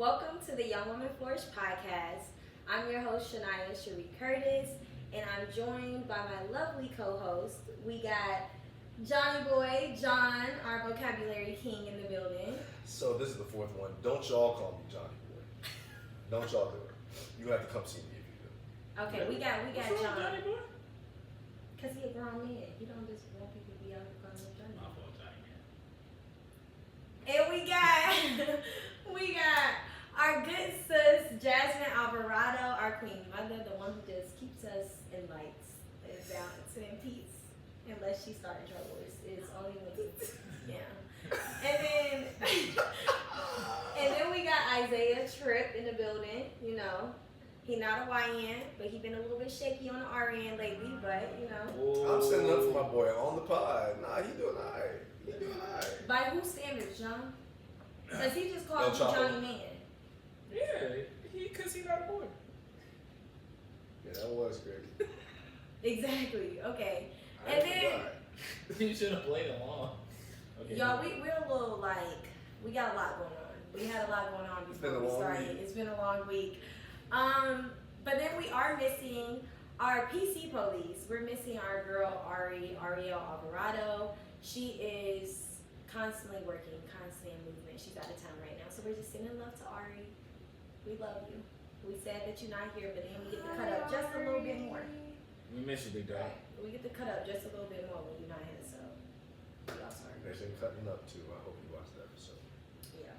Welcome to the Young Woman Flourish podcast. I'm your host, Shania Cherie Curtis, and I'm joined by my lovely co-host. We got Johnny Boy, John, our vocabulary king in the building. So this is the fourth one. Don't y'all call me Johnny Boy. Don't y'all do it. You have to come see me if you do. Okay, we got What's wrong, John. Johnny Boy? Cause he a grown man. He don't just want people to be out here calling him Johnny. My fault, Johnny man. And we got our good sis Jasmine Alvarado, our queen mother, the one who just keeps us in lights and balance and in peace. Unless she started trouble, it's only when yeah. And then we got Isaiah Tripp in the building. You know, he not a YN, but he been a little bit shaky on the RN lately. But you know, I'm standing up for my boy on the pod. Nah, he doing alright. He doing alright. by whose standards, John? Cause he just called El you Chapo. Johnny Man. Yeah, cause he not a boy. Yeah, that was great. Exactly. Okay. I And forgot. You should have played along. Okay. Y'all, we're a little like, we got a lot going on. We had a lot going on It's been before a we long started. week. It's been a long week. But then we are missing our PC police. We're missing our girl Ariel Alvarado. She is constantly working, constantly in movement. She's out of town right now. So we're just sending love to Ari. We love you. We sad that you're not here, but then we get to cut up just a little bit more. We miss you, big dog. We get to cut up just a little bit more when you're not here, so y'all sorry. They've been cutting up too. I hope you watched that episode. Yeah.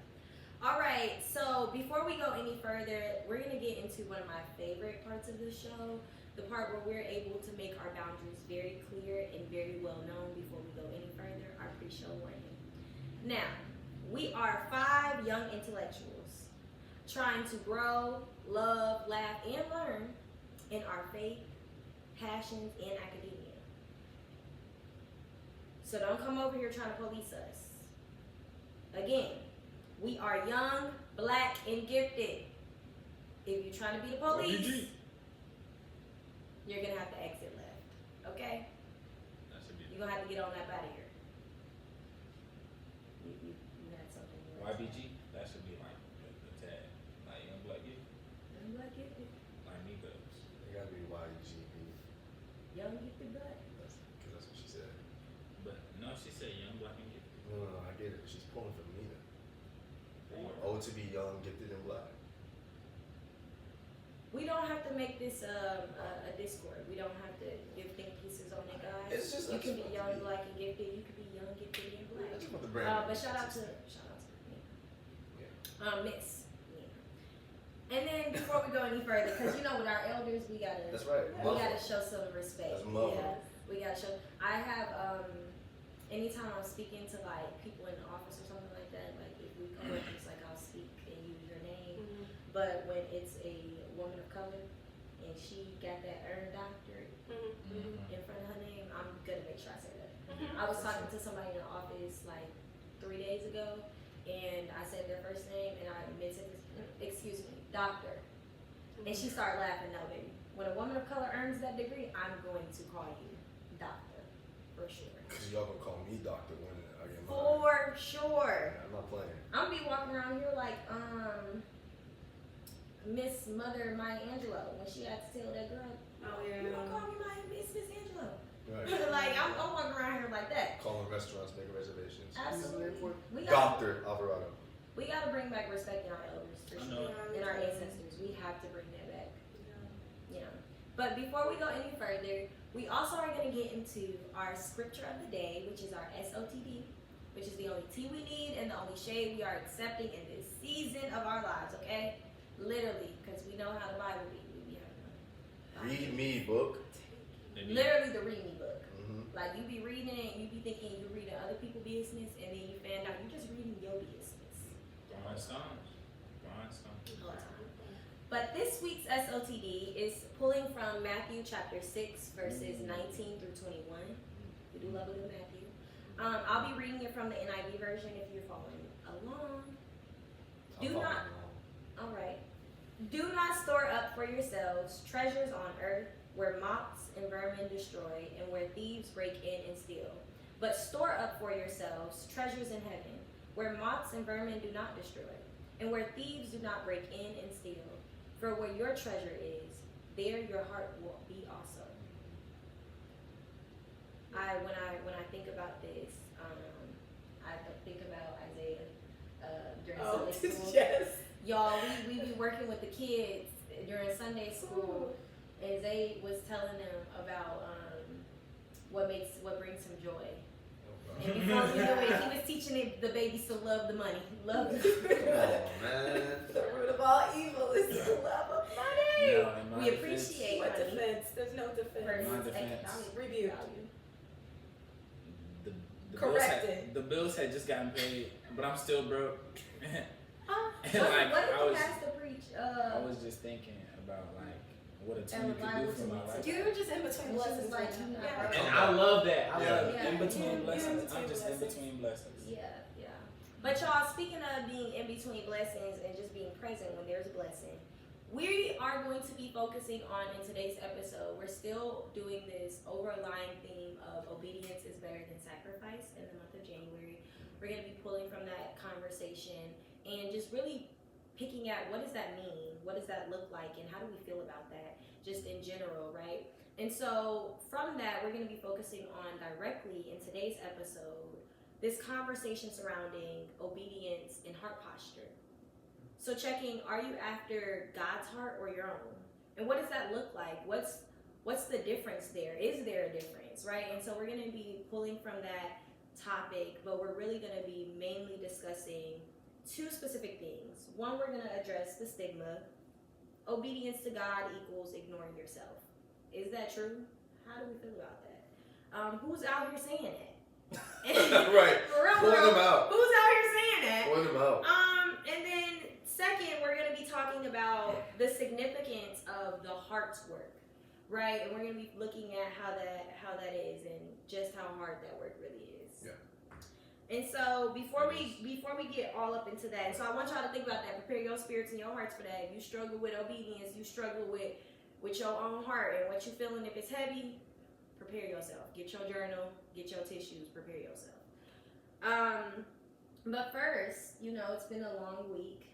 All right. So before we go any further, we're gonna get into one of my favorite parts of the show, the part where we're able to make our boundaries very clear and very well known before we go any further. Our pre-show warning. Now, we are 5 young intellectuals trying to grow, love, laugh, and learn in our faith, passions, and academia. So don't come over here trying to police us. Again, we are young, black, and gifted. If you're trying to be the police, RBG. you're gonna have to exit left. Okay? That should be You're gonna have to get on that out of here. You had something. you wanted to say. YBG. That should be like the tag. Like young black kid. Young, black, gifted. Like me goes. They gotta be YGB. Young, gifted, black. Because that's what she said. But no, she said young black and gifted. No, I get it. She's pulling from Nina. Or Oh, to be young, gifted, and black. We don't have to make this a Discord. We don't have to give think pieces on it, guys. It's just- you I can just be want young, to be- black, and gifted. You can be young, gifted, and I black. just want the brand. But shout out to me. Miss. Yeah. And then before we go any further, because you know with our elders we gotta That's right. we gotta show some respect. That's mother. Yeah, we gotta show. I have anytime I'm speaking to like people in the office or something like that, like if we come up, it's like I'll speak and use your name. But when it's a woman of color and she got that earned doctorate in front of her name, I'm gonna make sure I say that. I was talking to somebody in the office like 3 days ago, and I said their first name, and I mentioned this, excuse me, doctor. And she started laughing. No, baby. When a woman of color earns that degree, I'm going to call you doctor, for sure. Because y'all gonna call me doctor when I get mine. For sure. Yeah, I'm not playing. I'm gonna be walking around here like Miss Mother Maya Angelou when she had to tell that girl, Oh, you yeah. don't call me Miss Angelou. Right. Like I'm walking around here like that. Calling restaurants, making reservations. Absolutely. Who's the name for it? We got Dr. Alvarado. we gotta bring back respect in our elders for I sure. know. In our ancestors. We have to bring that back. Yeah. But before we go any further, we also are going to get into our scripture of the day, which is our SOTD, which is the only tea we need and the only shade we are accepting in this season of our lives, okay? Literally, because we know how the Bible be. We be having Read me book. literally the read me book. Mm-hmm. Like you be reading it and you be thinking you're reading other people's business and then you find out you're just reading your business. Rhinestones. Rhinestones. All the time. But this week's SOTD is pulling from Matthew chapter 6, verses 19 through 21. We do love a good Matthew. I'll be reading it from the NIV version if you're following along. All right. Do not store up for yourselves treasures on earth where moths and vermin destroy and where thieves break in and steal. But store up for yourselves treasures in heaven where moths and vermin do not destroy And where thieves do not break in and steal, for where your treasure is, there your heart will be also. When I think about this, I think about Isaiah during Sunday school. Yes. Y'all, we be working with the kids during Sunday school, and Zay was telling them about what brings him joy. And before we knew it, he was teaching the babies to love the money. Love the Oh man. The root of all evil is the love of money. No, in my We defense- appreciate What money. defense? There's no defense. Versus My defense. economic Rebuke. value. the Corrected. the bills had just gotten paid, but I'm still broke. What Like, did I the was- pastor preach? I was just thinking about like what a team could do for my life. You're just in between blessings. Like, Yeah. And I love that. I Yeah. love Yeah. in between Yeah. blessings. Yeah. I'm just in between blessings. Yeah. But y'all, speaking of being in between blessings and just being present when there's a blessing, we are going to be focusing on, in today's episode, we're still doing this overlying theme of obedience is better than sacrifice in the month of January. We're going to be pulling from that conversation and just really picking at what does that mean? What does that look like? And how do we feel about that just in general, right? And so from that, we're going to be focusing on directly in today's episode, this conversation surrounding obedience and heart posture. So checking, are you after God's heart or your own? And what does that look like? What's the difference there? Is there a difference, right? And so we're going to be pulling from that topic, but we're really going to be mainly discussing two specific things. One, we're going to address the stigma. Obedience to God equals ignoring yourself. Is that true? How do we feel about that? Who's out here saying that? Right. For real, Point them out. who's out here saying that? Point them out. And then second, we're going to be talking about the significance of the heart's work, right? And we're going to be looking at how that is and just how hard that work really is. Yeah. And so before we get all up into that, so I want y'all to think about that. Prepare your spirits and your hearts for that. If you struggle with obedience, you struggle with your own heart and what you feeling. If it's heavy, prepare yourself. Get your journal, get your tissues, prepare yourself. But first, it's been a long week.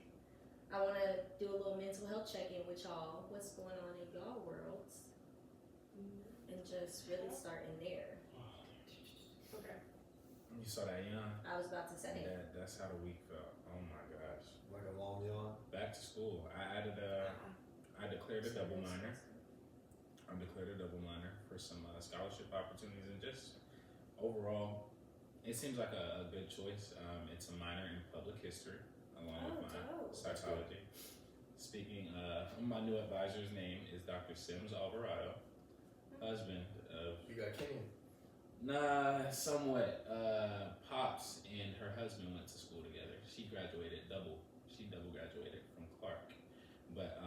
I want to do a little mental health check-in with y'all. What's going on in y'all worlds? And just really start in there. Okay. You saw that yawn? I was about to say. That's how the week felt. Oh my gosh. Like a long yawn. Back to school. I declared a double minor. For some scholarship opportunities, and just overall, it seems like a good choice. It's a minor in public history, along with my psychology. Speaking, my new advisor's name is Dr. Sims Alvarado, husband of. You got Kenny. Nah, somewhat. Pops and her husband went to school together. She double graduated from Clark, but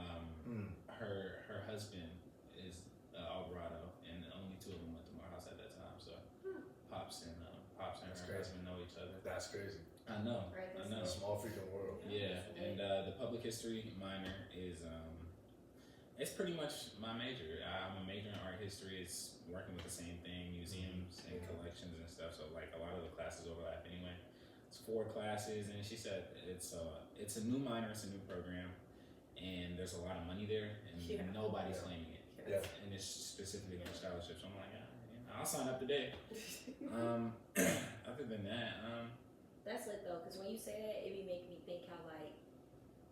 her husband is Alvarado, and only two of them went to Morehouse at that time. So Pops and her husband know each other. That's crazy. I know. Right, I know. Small freaking world. Yeah, and the public history minor is it's pretty much my major. I'm a major in art history. It's working with the same thing, museums and collections and stuff. So like a lot of the classes overlap anyway. It's 4 classes, and she said it's a new minor, it's a new program, and there's a lot of money there, and nobody's claiming it. Yeah. And it's specifically for scholarships. So I'm like, I'll sign up today. Other than that, That's lit though, because when you say that, it be making me think how like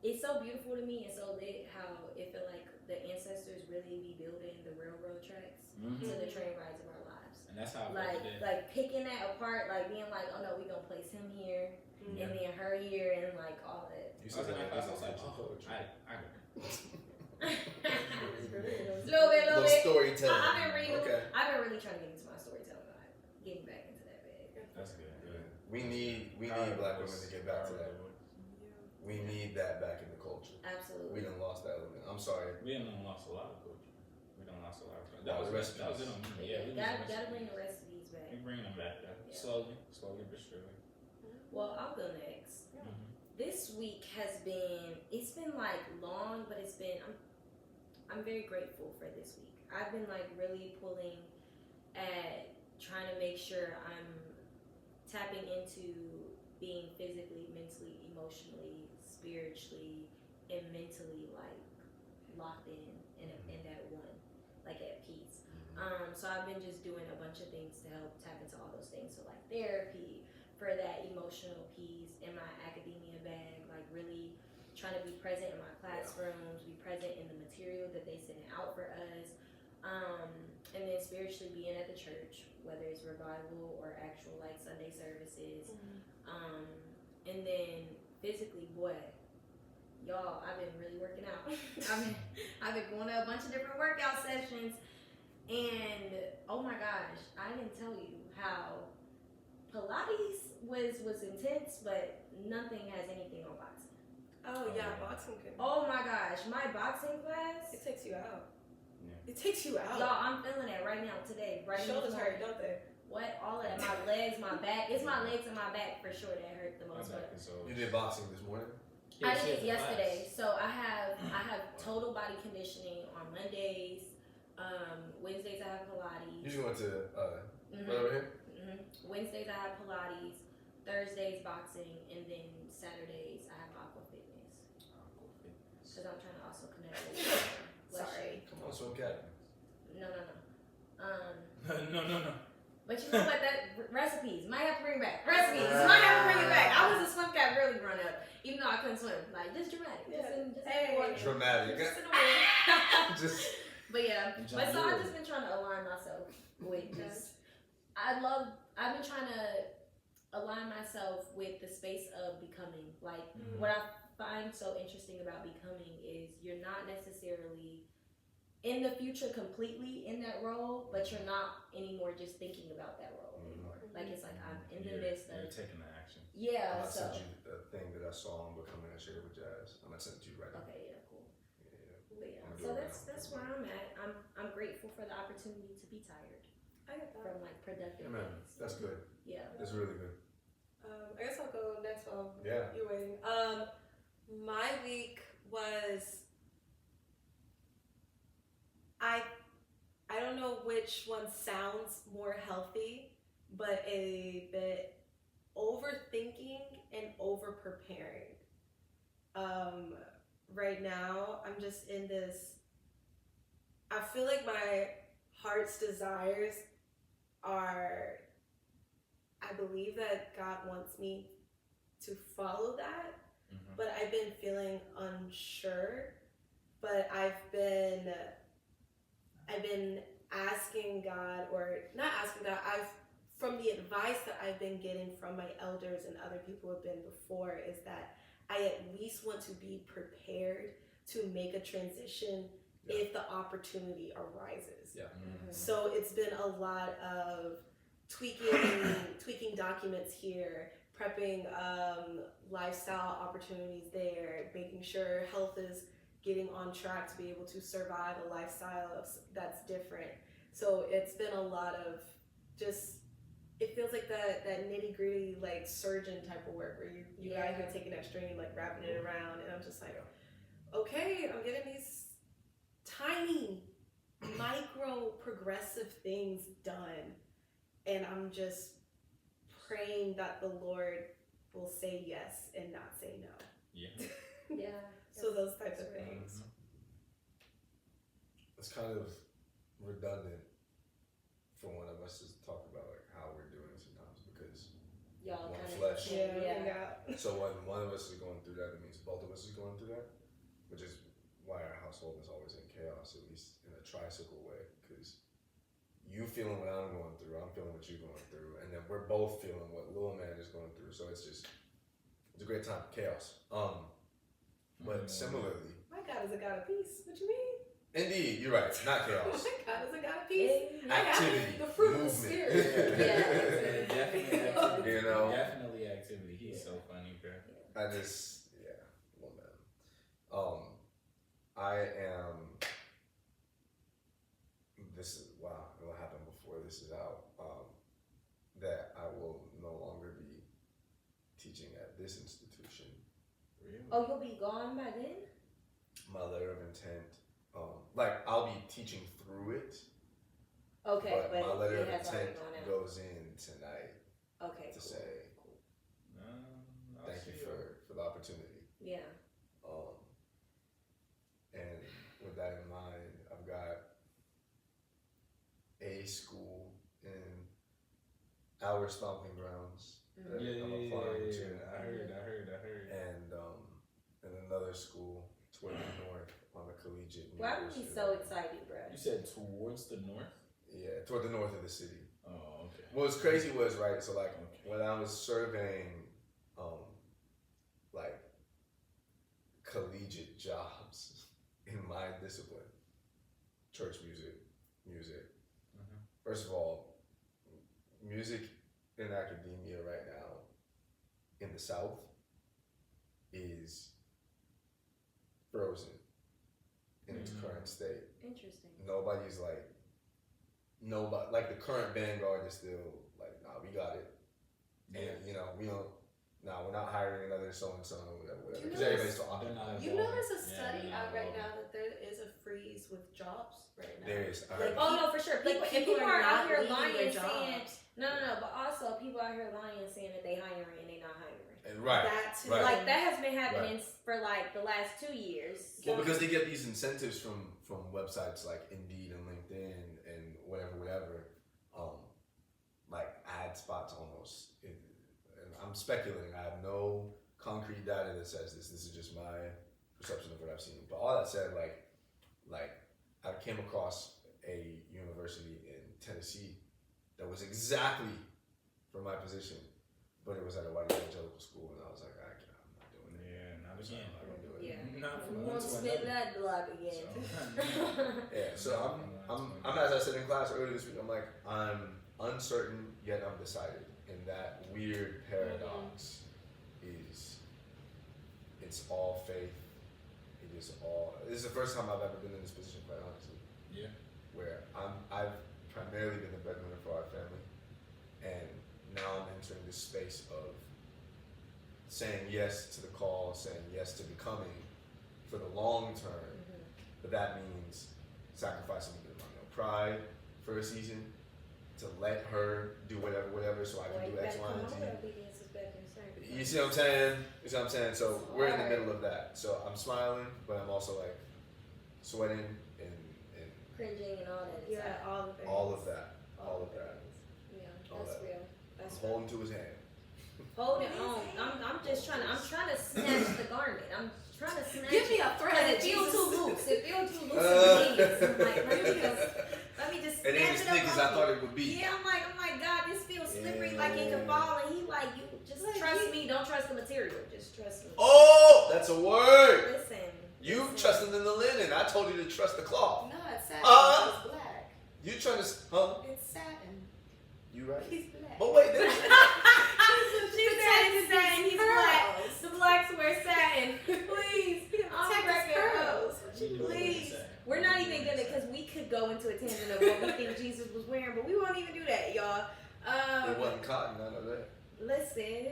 it's so beautiful to me and so lit how it feel like the ancestors really be building the railroad tracks to the train rides of our lives. and that's how I felt today. Like picking that apart, like being like, oh no, we gonna place him here and then her here and like all that. You I was in that class. I was like, poetry. I Little bit. Storytelling. I've been reading. Okay. I've been really trying to get into my storytelling. Like, getting back into that bag. That's good. We need black women to get back to that. We need that back in the culture. Absolutely. We done lost that element. I'm sorry. We done lost a lot of culture. We done lost a lot of culture. That was it on me. Yeah, we gotta bring the recipes back. We bringing them back though. Yeah. Slowly but surely. Well, I'll go next. This week it's been like long, but I'm very grateful for this week. I've been like really pulling at trying to make sure I'm tapping into being physically, mentally, emotionally, spiritually and mentally like locked in that one, like at peace. So I've been just doing a bunch of things to help tap into all those things. So like therapy for that emotional piece, in my academia bag, like really trying to be present in my classrooms, be present in the material that they send out for us, and then spiritually being at the church, whether it's revival or actual like Sunday services, and then physically, boy, y'all, I've been really working out. I've been going to a bunch of different workout sessions. And oh my gosh, I didn't tell you how Pilates was intense, but nothing has anything on boxing. Oh yeah, boxing can. Oh my gosh, my boxing class. It takes you out. Yeah. It takes you out. Y'all, I'm feeling it right now today. Right Shoulders now. hurt, don't they? What? All of that. My legs, my back. It's my legs and my back for sure that hurt the most. You did boxing this morning? I did it yesterday. So I have total body conditioning on Mondays. Wednesdays I have Pilates. You just went to right over here? Wednesdays I have Pilates. Thursdays boxing, and then Saturdays I have Aqua Fitness. Because I'm trying to also connect with. Sorry. Come on, swim cat. No. No. But you know what? That recipes might have to bring it back. Might have to bring it back. I was a swim cat really growing up, even though I couldn't swim. Like just dramatic. Dramatic. But yeah, but so I've just been trying to align myself with just. I've been trying to align myself with the space of becoming. Like what I find so interesting about becoming is you're not necessarily in the future completely in that role, but you're not anymore just thinking about that role anymore. Like it's like I'm in the midst of. You're taking the action. Yeah. I So. sent you the thing that I saw on Becoming a Shader with Jazz. I'm gonna send it to you right now. Okay. Yeah. Cool. Yeah. But yeah. So that's where I'm at. I'm grateful for the opportunity to be tired. I get that. From like productive man, things. that's good. Yeah. That's really good. I guess I'll go next while Yeah. you're waiting. My week was I don't know which one sounds more healthy, but a bit overthinking and over preparing. Right now I'm just in this. I feel like my heart's desires are. I believe that God wants me to follow that, but I've been feeling unsure. But I've been asking God, or not asking God. From the advice that I've been getting from my elders and other people who have been before, is that I at least want to be prepared to make a transition if the opportunity arises. Yeah. So it's been a lot of tweaking documents here, prepping lifestyle opportunities there, making sure health is getting on track to be able to survive a lifestyle that's different. So it's been a lot of just, it feels like that nitty gritty like surgeon type of work where you out here taking that string and like wrapping it around, and I'm just like, okay, I'm getting these tiny micro progressive things done, and I'm just praying that the Lord will say yes and not say no. Yeah. So those types of things. It's kind of redundant for one of us to talk about like how we're doing sometimes, because Y'all one kind of flesh. So when one of us is going through that, it means both of us is going through that, which is why our household is always in chaos, at least in a tricycle way, because you feeling what I'm going through, I'm feeling what you're going through, and then we're both feeling what little man is going through. So it's a great time for chaos. But similarly, my God is a God of peace. What you mean? Indeed, you're right. Not chaos. My God is a God of peace. Activity, the fruit of the movement. spirit. Definitely activity. You know? Definitely activity. He's so funny, bro. Little man. I am. It will happen before this is out. That I will no longer be teaching at this institution. Really? Oh, you'll be gone by then? My letter of intent, I'll be teaching through it. Okay, but my letter of it has already intent gone out. goes in tonight. Okay, to cool. say I'll thank you see for the opportunity. Yeah. our stomping grounds. That I'm applying to. I heard. And another school toward the north on the collegiate. Why would be so excited, bro? You said towards the north? Yeah, toward the north of the city. Oh, okay. What was crazy was, right, so like when I was surveying like collegiate jobs in my discipline, church music. First of all, music in academia right now in the South is frozen in its current state. Interesting. Nobody's like, the current vanguard is still like, nah, we got it. And, we don't, we're not hiring another so-and-so, whatever. Because everybody's so occupied. You know there's a study out right now that there is a freeze with jobs right now. There is. No, for sure. People are out here lying saying, no, but also people out here lying saying that they hiring and they not hiring. Right. That too. Right. Like that has been happening for like the last 2 years. Well, because they get these incentives from websites like Indeed and LinkedIn and whatever, like ad spots almost. And I'm speculating. I have no concrete data that says this. This is just my perception of what I've seen. But all that said, like I came across a university in Tennessee that was exactly for my position, but it was at a white evangelical school, and I was like, I'm not doing it. Yeah, not again. I'm not gonna do it. Yeah. Not from We one won't to spin another. that block again. Yeah, so I'm as I said in class earlier this week, I'm like, I'm uncertain yet I'm decided. And that weird paradox is, it's all faith. This is the first time I've ever been in this position, quite honestly. Yeah. Where I've primarily been the breadwinner for our family, and now I'm entering this space of saying yes to the call, saying yes to becoming for the long term. But that means sacrificing a bit of my own pride for a season to let her do whatever, so I can do X, Y, and Z. You see what I'm saying? So we're in the middle of that. So I'm smiling, but I'm also like sweating and Cringing and all that. Yeah, all of that. Yeah, All that's that. real. I'm holding to his hand. Holding on. I'm trying to snatch the garment. I'm trying to snatch Give me it. a thread. It feels too loose. It feels too loose in the knees. I'm like, let me just It ain't as snatch thick it as up. I thought it would be. Yeah, I'm like, God, this feels slippery, like it can fall. And he like, you just trust me. Don't trust the material. Just trust me. Oh, that's a word. Listen. You trusted in the linen. I told you to trust the cloth. No, it's satin. Uh-huh. It's black. You trying to, It's satin. You right. He's black. But wait, She said it's satin. He's black. The blacks wear satin. Please. I'm breaking curls. Please. We're not even gonna, because we could go into a tangent of what we think Jesus was wearing, but we won't even do that, y'all. it wasn't cotton, none of that. Listen.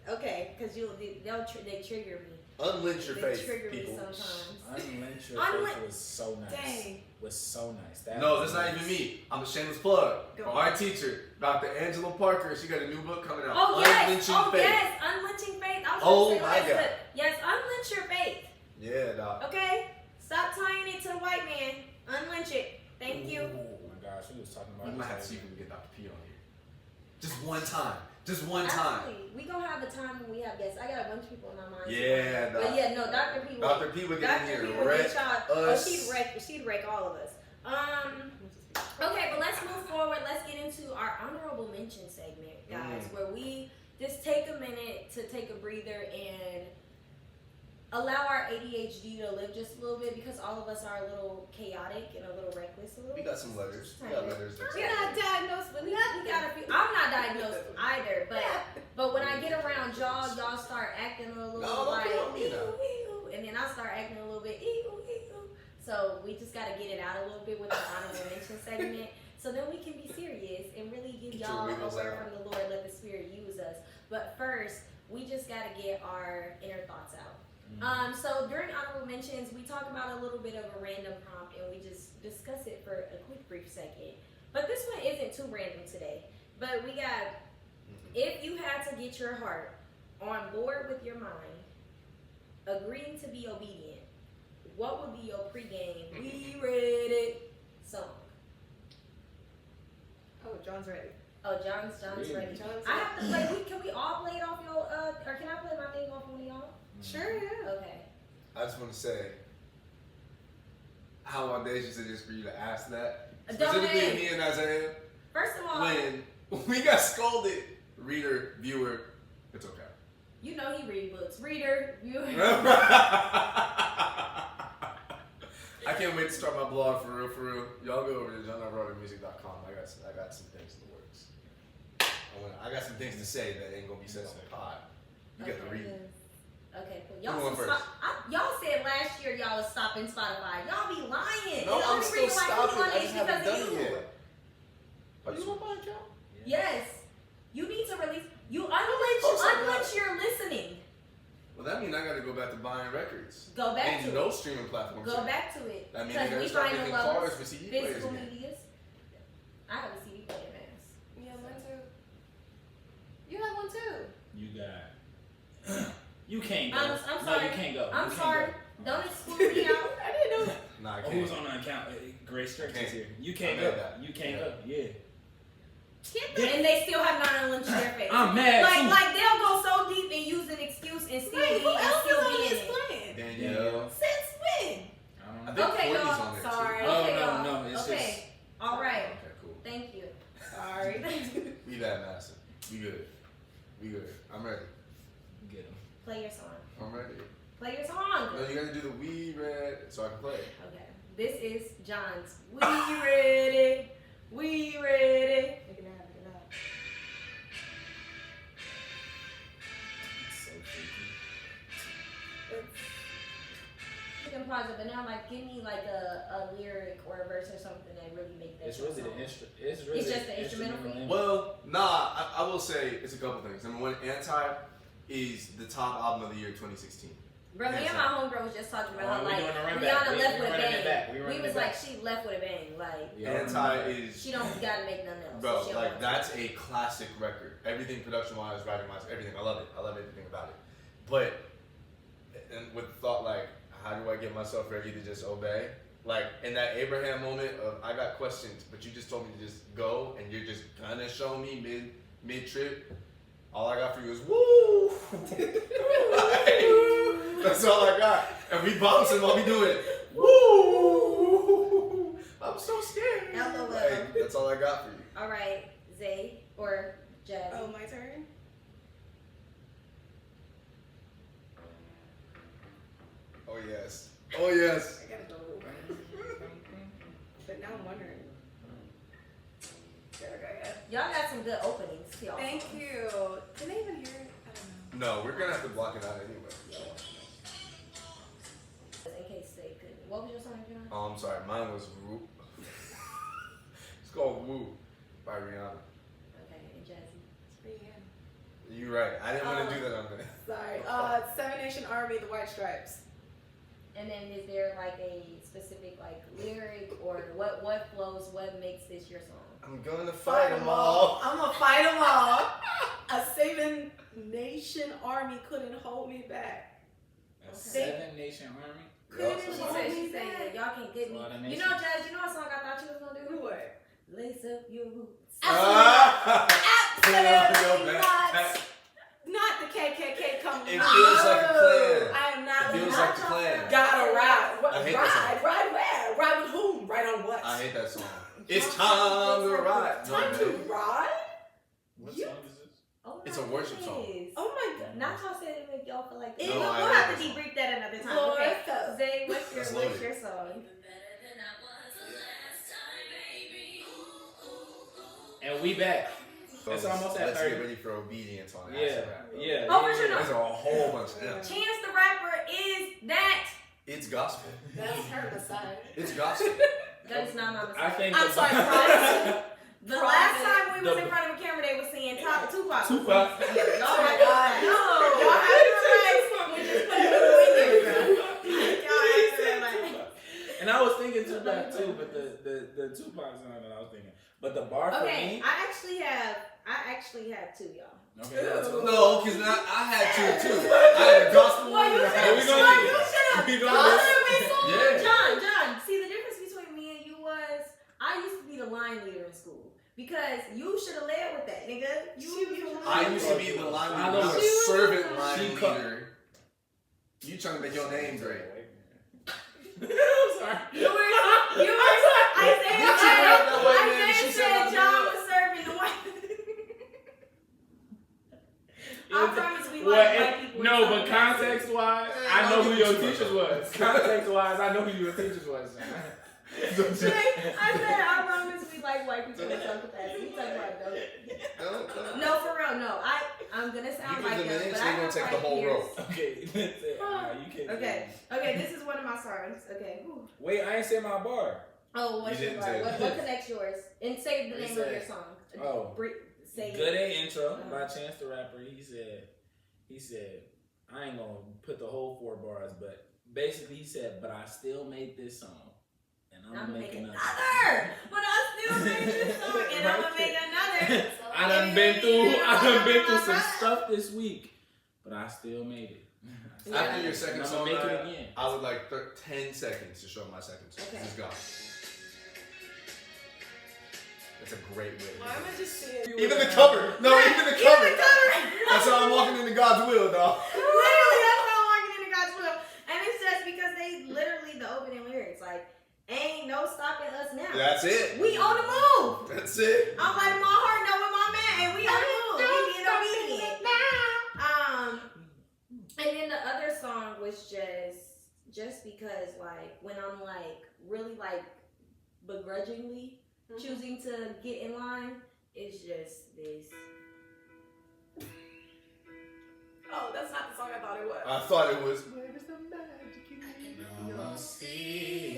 Okay, because they trigger me. Unlynch your They face, trigger people. me sometimes. Unlynch your face was so nice. Dang. Was so nice. No, that's not even me. I'm a shameless plug. For our teacher, Dr. Angela Parker, she got a new book coming out. Oh yes, Unlynching Faith. yes, unlynching faith. I was Oh gonna my say, God. yes, unlynch your faith. Yeah, doc. Okay, stop tying it to the white man. Unlynch it. Thank you. Oh my gosh, we was talking We about might this. have to see if we can get Dr. P on here. Just one time. Just one time. Absolutely. We gonna have a time when we have guests. I got a bunch of people in my mind. Yeah, But yeah, no, Dr. P. Dr. P would get in Dr. P here. would Wreck get y'all. Oh, us. she'd wreck all of us. Okay, but let's move forward. Let's get into our honorable mention segment, guys, where we just take a minute to take a breather and allow our ADHD to live just a little bit, because all of us are a little chaotic and a little reckless. We got some letters. We got letters. We're not diagnosed with nothing. We got a few. I'm not diagnosed either, but when I get around y'all start acting a little like ew, and then I start acting a little bit ew. So we just gotta get it out a little bit with the honorable mention segment, so then we can be serious and really give y'all a word from the Lord. Let the Spirit use us. But first, we just gotta get our inner thoughts out. So during honorable mentions, we talk about a little bit of a random prompt and we just discuss it for a quick brief second. But this one isn't too random today. But we got, if you had to get your heart on board with your mind, agreeing to be obedient, what would be your pregame "We Ready" song? Oh, John's ready. Oh, John's Really? ready. John's I have to play. Can we all play it off your? Or can I play my thing off one of y'all? Sure, yeah. Okay. I just want to say how audacious it is for you to ask that. Don't Specifically it? me and Isaiah. First of all, When we got scolded, reader, viewer, it's okay. you know he read books. Reader, viewer. I can't wait to start my blog for real. Y'all go over to johnalvaradamusic.com. I got some things in the works. I got some things to say that ain't gonna be said on the pod. You got to read. Okay, cool. Who Y'all, going first? y'all said last year y'all was stopping Spotify. Y'all be lying. No, The I'm only still reason why stopping. you on I it just is haven't because done of it you. yet. Are you on my account? Yes. You need to release. You course I unless you're listening. Well, that means I got to go back to buying records. Go back And to no it. streaming platforms. Go back to it. That means they Because gotta we start find making the cars levels, for CD players physical again. medias. I have a CD player, man. Yeah, mine too. You have one too. You got. You can't go. I'm No, sorry. you can't go. I'm You can't sorry. go. Don't exclude me out. I didn't know that. Nah, I Oh, can't. who's on the account? Grace Strict is here. You can't I go. made that. You can't go. Yeah. And they still have not unlynched their face. I'm mad. too. Like they'll go so deep and use an excuse and still Wait, be who and else is still on be in this it. plan? Danielle. Since when? I I don't know. think Okay, Courtney's y'all. on there Sorry. too. Okay, No, y'all. no, it's okay. All right. Okay, cool. Thank you. Sorry. We that massive. We good. We good. I'm ready. Get him. Play your song. I'm ready. Play your song. No, you gotta do the we read so I can play. Okay. This is John's. We ready. We ready. Pick it up, pick it up. It's so freaky. You can pause it, but now like give me like a lyric or a verse or something that really make that. It's really song. the instrument. It's really just the instrumental for you? Well, nah, I will say it's a couple things. Number one, Anti is the top album of the year 2016. Bro, me and my homegirl was just talking about how we like doing a run back. Rihanna We left with a running it bang. back. We We running was it like back. she left with a bang. Like Yeah, Anti is she don't gotta make nothing else. bro, She don't like want that's a classic record. Everything production wise, writing wise, everything. I love it. I love everything about it. But and with thought like, how do I get myself ready to just obey? Like in that Abraham moment of I got questions, but you just told me to just go, and you're just gonna show me mid trip. All I got for you is woo. Like, that's all I got, and we bouncing while we doing it. Woo! I'm so scared. LOL. Like, that's all I got for you. All right, Zay or Jazz. Oh, my turn? Oh yes. Oh yes. I gotta go. But now I'm wondering. There we go, yeah. Y'all got some good openings, y'all. Thank you. Did they even hear it? I don't know. No, we're gonna have to block it out anyway. In case they couldn't. What was your song, John? Oh, I'm sorry. Mine was Woo. It's called Woo by Rihanna. Okay, and Jazzy. It's pretty good. You're right. I didn't want to do that on there. Sorry. Seven Nation Army, The White Stripes. And then is there like a specific like lyric or what flows, what makes this your song? I'm gonna fight them all. I'm gonna fight them all. A Seven Nation Army couldn't hold me back. A Okay. 7 Nation Army. Couldn't She hold said me she said back. y'all can't get me. Slaughter You Nation. know, Jazz, you know what song I thought you was gonna do? What? Lace up your boots. Absolutely Yo, not. Not the KKK coming. It feels like a plan. I am not. It feels like a plan. Gotta ride. I hate that Ride. Ride where? Ride with whom? Ride on what? I hate that song. It's time to ride. No, Time to man. ride? What You- song is this? Oh It's a my worship song. goodness. Oh my God. Nacho said it make y'all feel like No, we'll I have hate to that song. debrief that another time. Lord, Okay. so- Zay, what's That's your loaded. song? And we back. It's almost at Let's 30. get ready for obedience on Yeah, acid rap. yeah. Oh, for sure. There's a whole bunch of them. Chance the Rapper is that. It's gospel. That's her Messiah. It's gospel. That is not my mistake. I think. I'm sorry, Pride. The last time we was in front of a camera, they were saying Tupac. Tupac. Y'all Oh had my it God. right. No, y'all had it right. We just put it in there, bro. Y'all had it right. And I was thinking Tupac too, but the Tupac song that I was thinking. But the bar for Okay, me. I actually have two, y'all. Okay, that's Ew. No, because I had two too. I had a gospel Well, one you and I should had we a gonna song. do you should have We done gonna it. Yeah. John, see the difference between me and you was I used to be the line leader in school. because you should have led with that, nigga. I used to be the line I leader, know. not a She was servant the- line She leader. You trying to make your name great. I'm sorry. Isaiah said John was serving the white. I promise we like white people. No, but context wise, I know who your teachers was. Context wise, I know who your teachers was. I said I promise we like white people in some capacity. You talking about no, for real, no. I'm gonna sound like them, but I gonna have take the white whole peers. rope. Okay, that's it. You can't. Okay, this is one of my songs. Okay. Whew. Wait, I ain't said my bar. Oh, what's You your didn't bar? say What it. connects yours? And say the He name said- of your song. Oh. Say Good it. A intro by Chance the Rapper. He said, I ain't gonna put the whole 4 bars, but basically he said, but I still made this song. And I'm gonna make another. But I still made this song and I'm gonna make another. I done been through some stuff this week, but I still made it. After your second And I'm song, gonna make it again. I would like 10 seconds to show my second song. Okay. This is God. It's a great way. Why am I just seeing? Even the cover. No, even the cover. That's how I'm walking into God's will, dog. Literally, that's how I'm walking into God's will. And it's just because they literally, the opening lyrics, like, ain't no stopping us now. That's it. We on the move. That's it. I'm like, my heart know with my man, and we on the move. We being obedient. And then the other song was just because, like, when I'm, like, really, like, begrudgingly choosing to get in line, it's just this. Oh, that's not the song I thought it was. I thought it was. Where is the magic in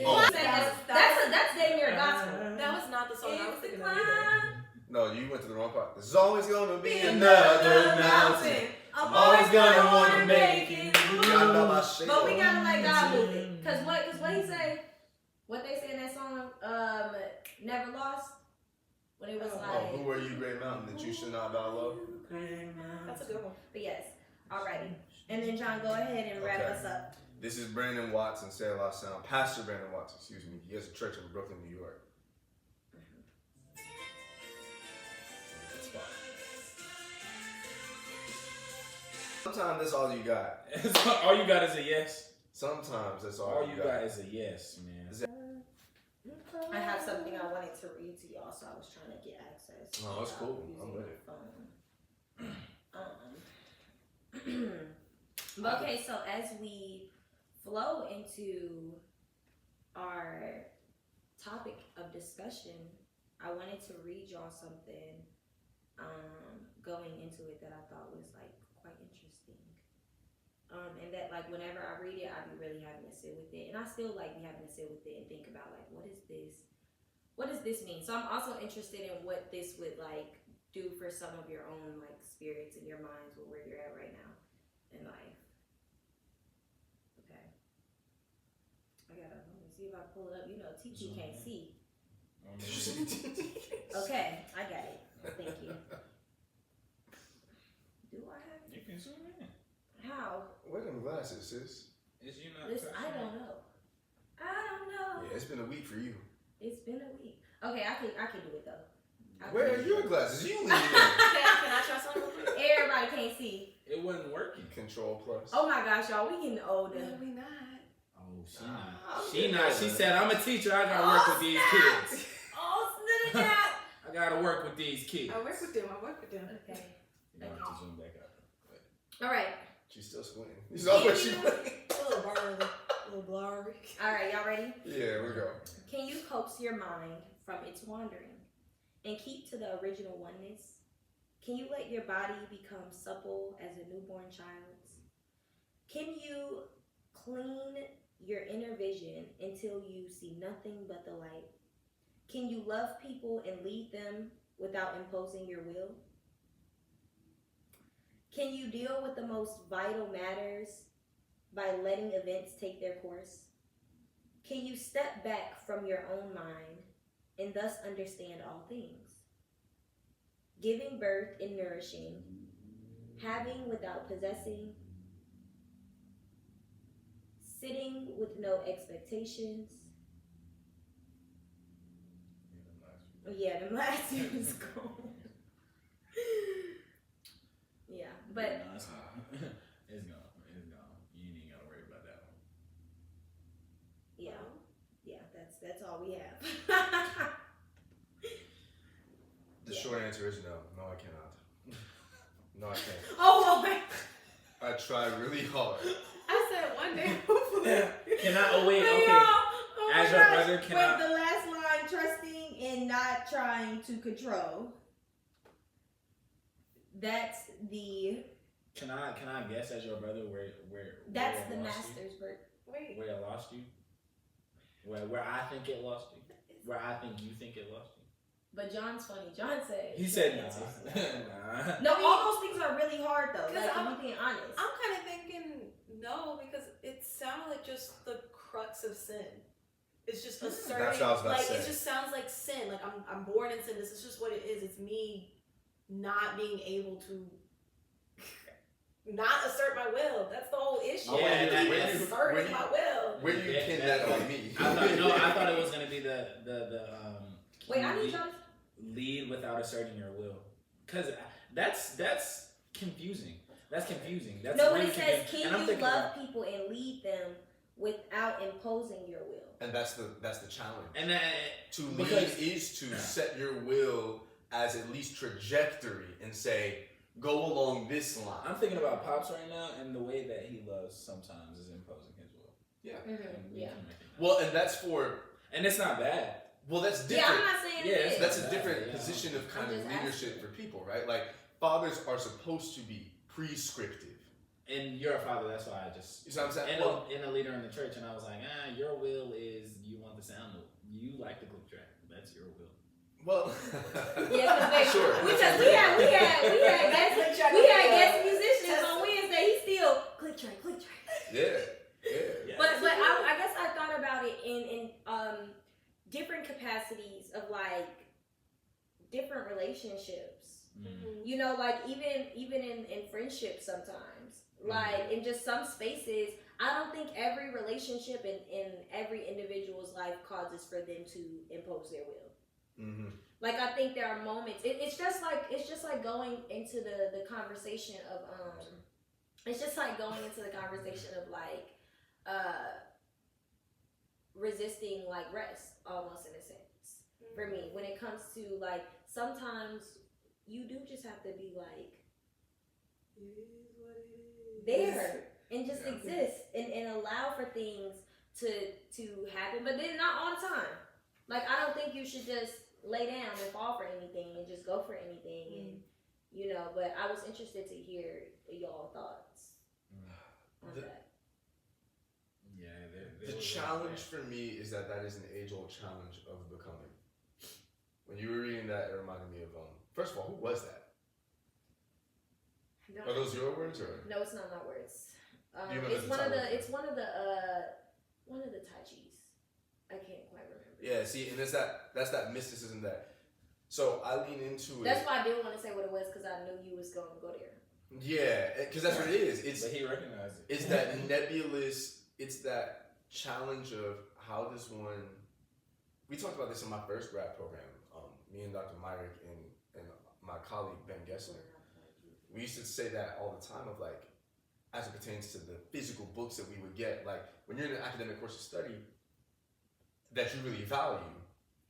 Oh. That's damn near gospel. That was not the song I was It's the thinking of either. climb. No, you went to the wrong part. There's always gonna be Be another mountain. I'm Always gonna wanna wanna make it. God know my shit. But we gotta let God move it. Cause what he say? What they say in that song? Never lost. When it was Oh, like. who are you, great mountain, that you should not bow low? That's a good one. But yes, alrighty. And then John, go ahead and wrap Okay. us up. This is Brandon Watts and Say a Lot Sound. Pastor Brandon Watts, excuse me. He has a church in Brooklyn, New York. Good spot. Sometimes that's all you got. All you got is a yes. Sometimes that's All you got is a yes, man. I have something I wanted to read to y'all, so I was trying to get access. No, it's cool. using I'm with my it. phone. But okay, so as we flow into our topic of discussion, I wanted to read y'all something going into it that I thought was like quite interesting. And that like whenever I read it, I be really having to sit with it, and I still like be having to sit with it and think about like what does this mean? So I'm also interested in what this would like do for some of your own like spirits and your minds with where you're at right now in life. Okay, let me see if I pull it up. You know, TT can't see. Okay, I got it. Thank you. Do I have it? You can zoom in. How? Where them glasses, sis? Is you not This touching I it? don't know. I don't know. Yeah, it's been a week for you. It's been a week. Okay, I can do it though. Where are your glasses? You leave them. Can I try something real quick? Everybody can't see. It wasn't working. Control plus. Oh my gosh, y'all, we getting older. No, we not. Oh, she I'm not. She getting not. older. She said, I'm a teacher. I gotta work with these kids. Oh, snap that. I gotta work with these kids. I work with them. Okay. You have to zoom back up. All right. She's still squinting. You saw what she went. A little blurry. A little blurry. All right, y'all ready? Yeah, we go. Can you coax your mind from its wandering and keep to the original oneness? Can you let your body become supple as a newborn child's? Can you clean your inner vision until you see nothing but the light? Can you love people and lead them without imposing your will? Can you deal with the most vital matters by letting events take their course? Can you step back from your own mind and thus understand all things? Giving birth and nourishing, having without possessing, sitting with no expectations, Yeah, the last year was cold. Yeah, but No, it's gone. It's gone. It's gone. You ain't even gotta worry about that one. yeah, that's all we have. The short answer is no. No, I cannot. No, I can't. Oh Lord. I try really hard. I said one day, hopefully. Can I? Oh wait. Hey, Okay. y'all. Oh As my your gosh. brother, can Wait, I? the last line, trusting and not trying to control. That's the Can I guess as your brother that's where the it lost you? master's work. Wait. Where it lost you? Where I think it lost you? Where I think you think it lost you? But John's funny. John said He said yes. nah. No, all those things are really hard though. 'Cause Like, I'm- if being honest. I'm kind of thinking no, because it sounded like just the crux of sin. It's just asserting, That's what I was about like to say. it just sounds like sin. Like I'm born in sin. This is just what it is. It's me not being able to not assert my will. That's the whole issue. Yeah, I keep that- asserting my will. Where do you Yeah, pin that- that on me? I thought it was gonna be the Wait, I lead, need y'all to lead without asserting your will, cause that's confusing. That's confusing. That's no, when really it says, confusing. And can I'm you thinking love about- people and lead them without imposing your will? And that's the challenge. and that To lead because- is to set your will as at least trajectory and say, go along this line. I'm thinking about Pops right now, and the way that he loves sometimes is imposing his will. Yeah. And we Yeah. can recognize Well, and that's for and it's not bad. well, that's Yeah, I'm different. not saying Yeah, it is. That's a Yeah, different yeah. position of kind I'm of just leadership asking. for people, right? Like fathers are supposed to be prescriptive. And you're a father, that's why I just You see what I'm saying? and, Well, and a leader in the church, and I was like, your will is you want the sound, you like the click track. That's your will. well, Yeah, because sure. Because we had guest musicians on Wednesday. He still click track. Yeah. Yeah. But I guess I thought about it in different capacities of like different relationships. Mm. You know, like even in friendships sometimes. Like in just some spaces, I don't think every relationship in every individual's life causes for them to impose their will. Mm-hmm. Like I think there are moments. It's just like going into the conversation of It's just like going into the conversation of like resisting like rest, almost in a sense. For me, when it comes to like sometimes you do just have to be like It is what it is. there and just Yeah. exist and allow for things to happen, but then not all the time. Like I don't think you should just lay down and fall for anything and just go for anything and you know, but I was interested to hear y'all thoughts on The- that. Yeah, The challenge for me is that is an age-old challenge of becoming. When you were reading that, it reminded me of first of all, who was that? Are those your words or? No, it's not my words. Do you remember It's the one of title? the one of the Tachis. I can't quite remember. Yeah, see, and that's that mysticism that. So I lean into it. That's why I didn't want to say what it was because I knew you was going to go there. Yeah, because that's what it is. But he recognized it. It's that nebulous. It's that challenge of how does one. We talked about this in my first grad program. Me and Dr. Myrick and my colleague Ben Gessler. We used to say that all the time of like, as it pertains to the physical books that we would get, like when you're in an academic course of study that you really value,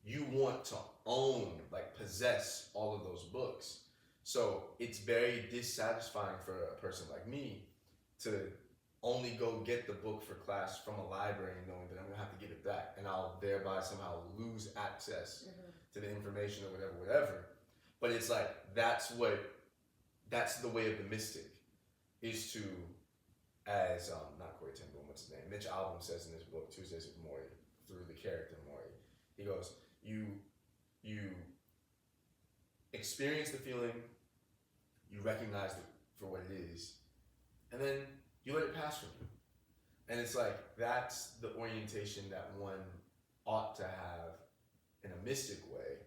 you want to own, like possess all of those books. So it's very dissatisfying for a person like me to only go get the book for class from a library knowing that I'm gonna have to give it back and I'll thereby somehow lose access to the information or whatever. But it's like, that's the way of the mystic, is to, as not Corey Ten Boom, what's his name? Mitch Albom says in his book Tuesdays with Morrie, through the character Morrie, he goes, you experience the feeling, you recognize it for what it is, and then you let it pass from you. And it's like that's the orientation that one ought to have in a mystic way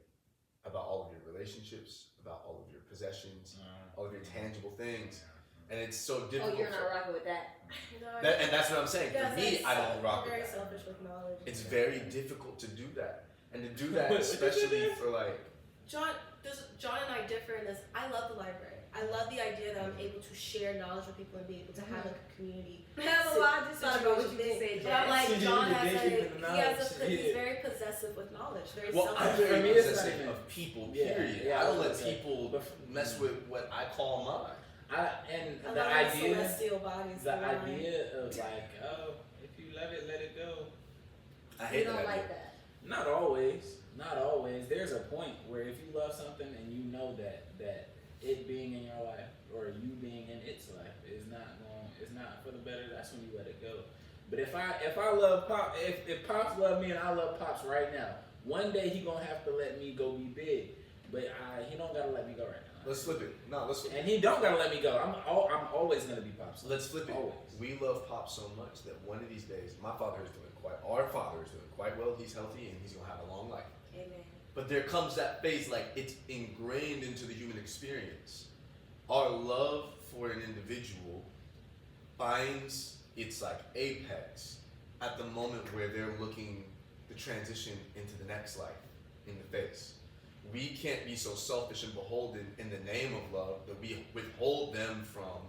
about all of your relationships, about all of your possessions, all of your tangible things. And it's so difficult. Oh, you're not rocking with that. And that's what I'm saying. For me, I don't rock with very that. selfish with knowledge. It's very difficult to do that. And to do that, especially for like John and I differ in this. I love the library. I love the idea that I'm able to share knowledge with people and be able to have like a community. I have a lot. I just thought about what you just said, But I'm like, She John didn't has even like, think of the knowledge. he's very possessive with knowledge. Very well, I'm self-aware. very For me, it's possessive not even- of people. Yeah, Period. yeah, I don't I let was gonna say. people mess with what I call mine. And I the love idea, celestial bodies. the around. idea of like, oh, if you love it, let it go. I You hate don't that like idea. that. Not always. Not always. There's a point where if you love something and you know that it being in your life or you being in its life is not for the better, that's when you let it go. But if I love Pop, if Pops love me and I love Pops right now, one day he gonna have to let me go be big. But he don't gotta let me go right now. Let's flip it. No, let's flip it. And he don't gotta let me go. I'm always gonna be Pops. Let's flip it. Always. We love Pop so much that one of these days, our father is doing quite well. He's healthy and he's gonna have a long life. Amen. But there comes that phase, like it's ingrained into the human experience. Our love for an individual finds its like apex at the moment where they're looking to transition into the next life in the face. We can't be so selfish and beholden in the name of love that we withhold them from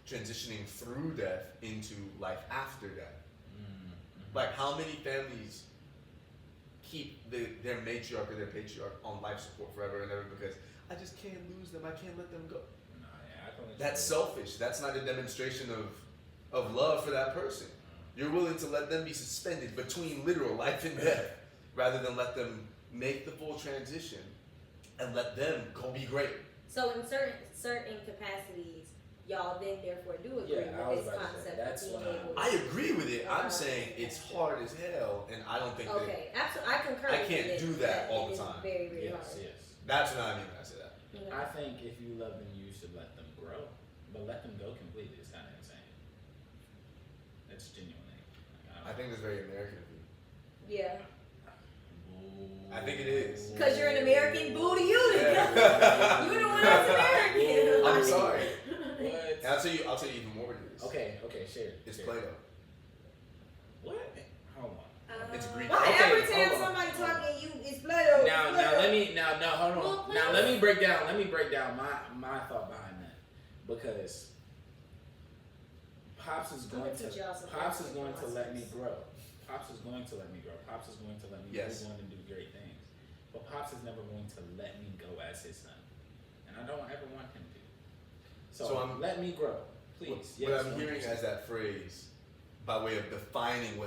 transitioning through death into life after death. Mm-hmm. Like how many families keep their matriarch or their patriarch on life support forever and ever because I just can't lose them, I can't let them go. No, yeah, I don't That's selfish. That's not a demonstration of love for that person. You're willing to let them be suspended between literal life and death rather than let them make the full transition and let them go be great. So in certain capacities, y'all then therefore do agree Yeah, I was with this about to say, concept that's of being what able. I agree with it. I'm saying it's hard as hell, and I don't think that Okay, absolutely. I concur. I with can't it, do that all it the is time. Very, very Yes, hard. yes. that's what I mean when I say that. Mhm. I think if you love them, you should let them grow. But let them go completely is kind of insane. That's genuinely. I think it's very American of you. Yeah, I think it is. because you're an American. Boo to you. Yeah. You the one that's American. I'm sorry. What? And I'll tell you even more what it is. Okay, share. It's share. Plato. What? Hold on. It's Greek. Why Okay, every time hold on, somebody hold on. talking, you it's Plato. Now let me hold on. Well, Now let me break down my thought behind that because Pops is I'm going gonna teach y'all some to philosophy. let me grow. Pops is going to let me grow. Pops is going to let me Yes. move on and do great things. But Pops is never going to let me go as his son, and I don't ever want him to. So let me grow, please. What I'm hearing as that phrase, by way of defining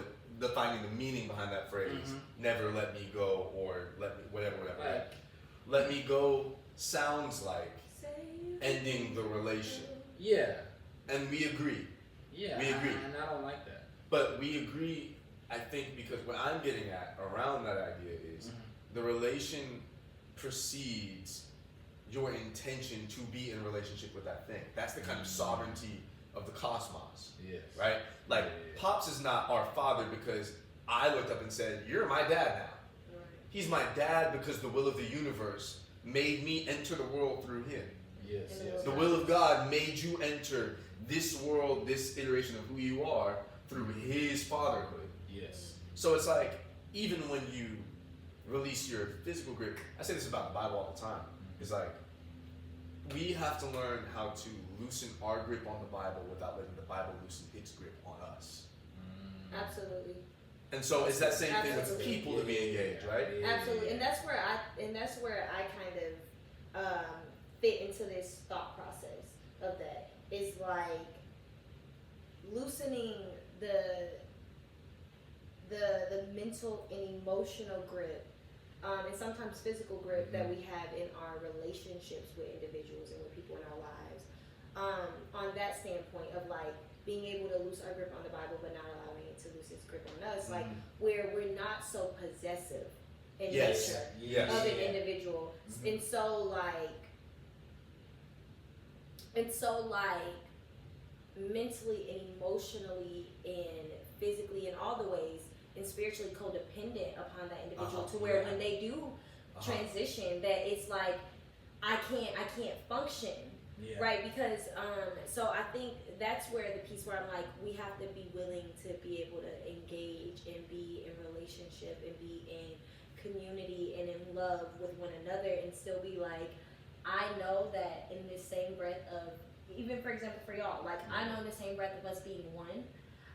the meaning behind that phrase, Mhm. never let me go or let me whatever. Like, Let me go sounds like ending the relation, yeah, and we agree. yeah. We agree. And I don't like that. But we agree, I think, because what I'm getting at around that idea is Mhm. the relation precedes your intention to be in relationship with that thing. That's the kind of sovereignty of the cosmos, Yes. right? Like, Yeah. Pops is not our father because I looked up and said, "You're my dad now." He's my dad because the will of the universe made me enter the world through him. Yes. And Yes. The will of God made you enter this world, this iteration of who you are, through his fatherhood. Yes. So it's like, even when you release your physical grip, I say this about the Bible all the time. It's like, we have to learn how to loosen our grip on the Bible without letting the Bible loosen its grip on us. Absolutely. And so it's that same thing with Absolutely. people to be engaged, right? Absolutely, and that's where I kind of fit into this thought process of that. Is like loosening the mental and emotional grip, and sometimes physical grip that we have in our relationships with individuals and with people in our lives. On that standpoint of like being able to loose our grip on the Bible, but not allowing it to loose its grip on us, like where we're not so possessive in Yes. nature Yes. of an individual, and so like mentally and emotionally and physically in all the ways and spiritually codependent upon that individual to where when they do transition that it's like I can't function. Yeah. Right, because so I think that's where the piece where I'm like, we have to be willing to be able to engage and be in relationship and be in community and in love with one another, and still be like, I know that in this same breath of, even for example for y'all, like I know in the same breath of us being one,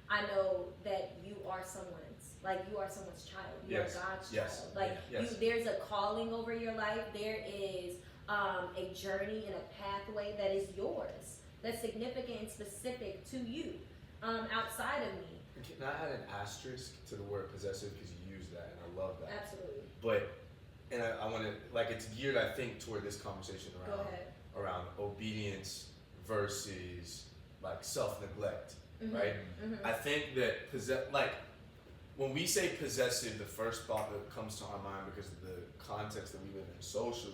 I know that you are someone's, like you are someone's child. You Yes. are God's Yes. child. Like Yes. there's a calling over your life. There is a journey and a pathway that is yours. That's significant and specific to you, outside of me. Can I add an asterisk to the word possessive, because you use that and I love that. Absolutely. But and I want to, like, it's geared, I think, toward this conversation Go ahead. around obedience versus like self-neglect, Mm-hmm. right? Mm-hmm. I think that like when we say possessive, the first thought that comes to our mind, because of the context that we live in socially,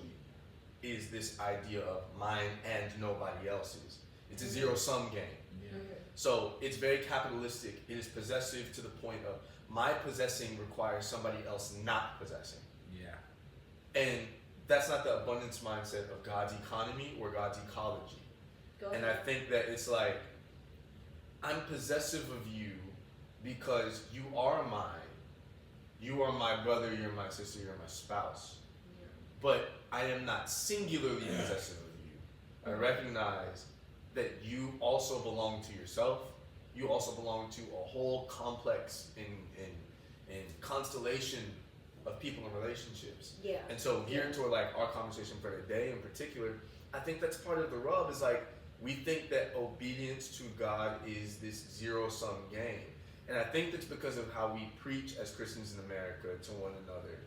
is this idea of mine and nobody else's. It's a zero-sum game. Yeah. Mm-hmm. So it's very capitalistic. It is possessive to the point of my possessing requires somebody else not possessing. Yeah. And that's not the abundance mindset of God's economy or God's ecology. Go And ahead. I think that it's like, I'm possessive of you because you are mine. You are my brother, you're my sister, you're my spouse. Yeah. But I am not singularly possessive of you. I recognize that you also belong to yourself. You also belong to a whole complex in constellation of people and relationships. Yeah. And so geared toward like our conversation for today in particular, I think that's part of the rub, is like we think that obedience to God is this zero-sum game. And I think that's because of how we preach as Christians in America to one another.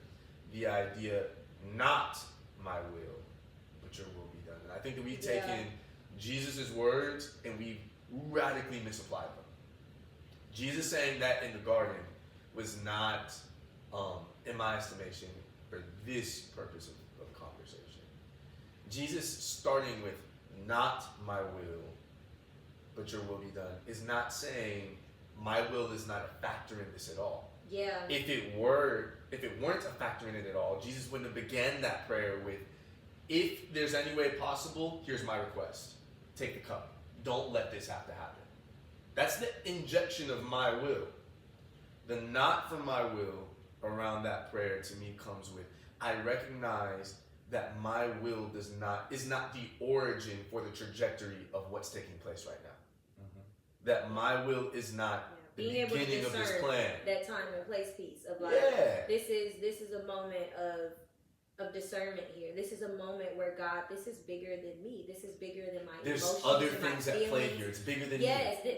The idea, not my will, but your will be done. And I think that we've taken Jesus' words and we've radically misapplied them. Jesus saying that in the garden was not, in my estimation, for this purpose of conversation. Jesus starting with not my will, but your will be done, is not saying my will is not a factor in this at all. Yeah. If it weren't a factor in it at all, Jesus wouldn't have began that prayer with, if there's any way possible, here's my request. Take the cup. Don't let this have to happen. That's the injection of my will. The not for my will around that prayer to me comes with, I recognize that my will is not the origin for the trajectory of what's taking place right now. Mm-hmm. That my will is not the Being able to beginning of this discern plan. that time and place piece of like, this is a moment of discernment here. This is a moment where God, this is bigger than me. This is bigger than my There's emotions other and my things at play feelings. here. It's bigger than Yes, you.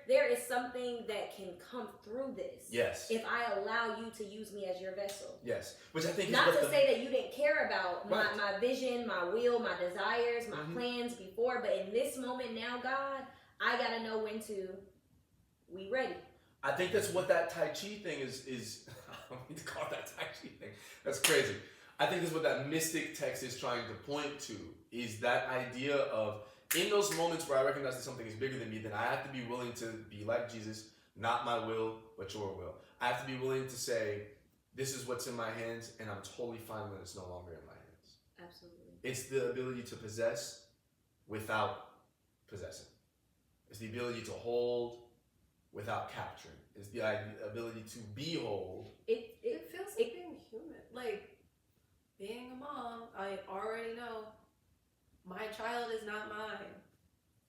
there is something that can come through this. Yes. If I allow you to use me as your vessel. Yes. Which I think Not is to what say that you didn't care about Right. my vision, my will, my desires, my Mhm. plans before, but in this moment now, God, I gotta know when to, we ready. I think that's what that Tai Chi thing is I don't need to call it that Tai Chi thing. That's crazy. I think that's what that mystic text is trying to point to, is that idea of, in those moments where I recognize that something is bigger than me, then I have to be willing to be like Jesus, not my will, but your will. I have to be willing to say, this is what's in my hands, and I'm totally fine when it's no longer in my hands. Absolutely. It's the ability to possess without possessing. It's the ability to hold without capturing. It's the ability to behold. It feels like being human. Like, being a mom, I already know my child is not mine.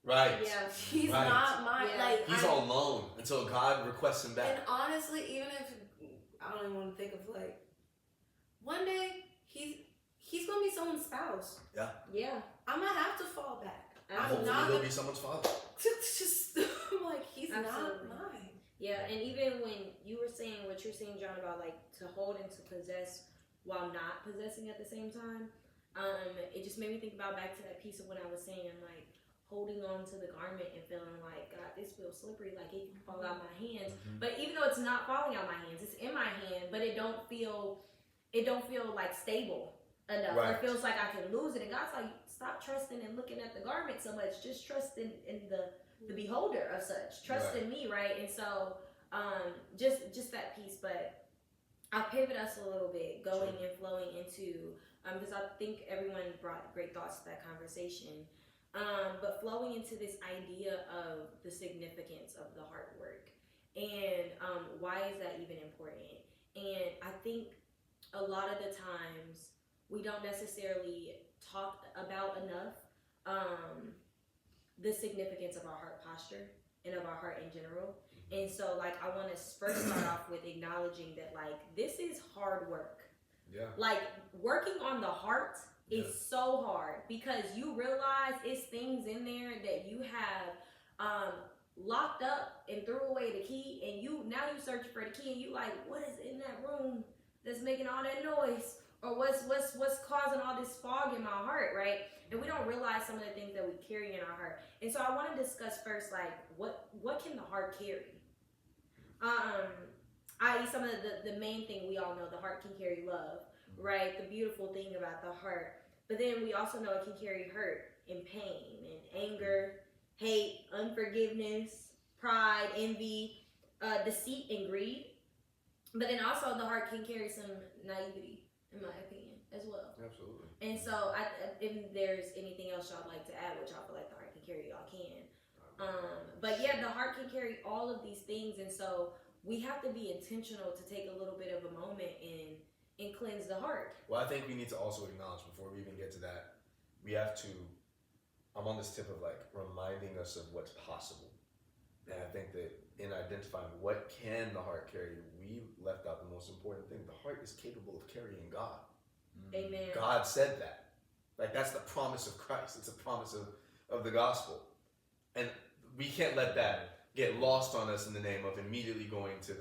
Right. Yeah. He's Right. not mine. Yeah. Like, He's on loan until God requests him back. And honestly, even if I don't even want to think of like one day he's gonna be someone's spouse. Yeah. I'm gonna have to fall back. I'm Hopefully not he'll gonna be someone's father. just I'm like he's Absolutely. not mine. Yeah, and even when you were saying what you're saying, John, about like to hold and to possess while not possessing at the same time, it just made me think about back to that piece of what I was saying, like holding on to the garment and feeling like, God, this feels slippery, like it can fall out my hands. Mm-hmm. But even though it's not falling out my hands, it's in my hand, but it don't feel like stable enough. Right. It feels like I can lose it. And God's like, stop trusting and looking at the garment so much. Just trust in the beholder of such. Trust in me, right? And so just that piece, but I'll pivot us a little bit, going and flowing into because I think everyone brought great thoughts to that conversation. But flowing into this idea of the significance of the heart work and why is that even important? And I think a lot of the times we don't necessarily talk about enough the significance of our heart posture and of our heart in general. And so, like, I want to first start off with acknowledging that, like, this is hard work. Yeah. Like, working on the heart is so hard because you realize it's things in there that you have locked up and threw away the key, and you search for the key, and you like, what is in that room that's making all that noise, or what's causing all this fog in my heart, right? And we don't realize some of the things that we carry in our heart. And so I want to discuss first, like, what can the heart carry? I.e., some of the main thing we all know, the heart can carry love, right? The beautiful thing about the heart. But then we also know it can carry hurt and pain and anger, hate, unforgiveness, pride, envy, deceit, and greed. But then also the heart can carry some naivety, in my opinion, as well. Absolutely. And so if there's anything else y'all like to add, which y'all feel like the heart can carry, y'all can. But yeah, the heart can carry all of these things, and so we have to be intentional to take a little bit of a moment and cleanse the heart. Well, I think we need to also acknowledge before we even get to that, we have to, I'm on this tip of like reminding us of what's possible. And I think that in identifying what can the heart carry, we left out the most important thing. The heart is capable of carrying God. Amen. God said that. Like, that's the promise of Christ. It's a promise of the gospel. And we can't let that get lost on us in the name of immediately going to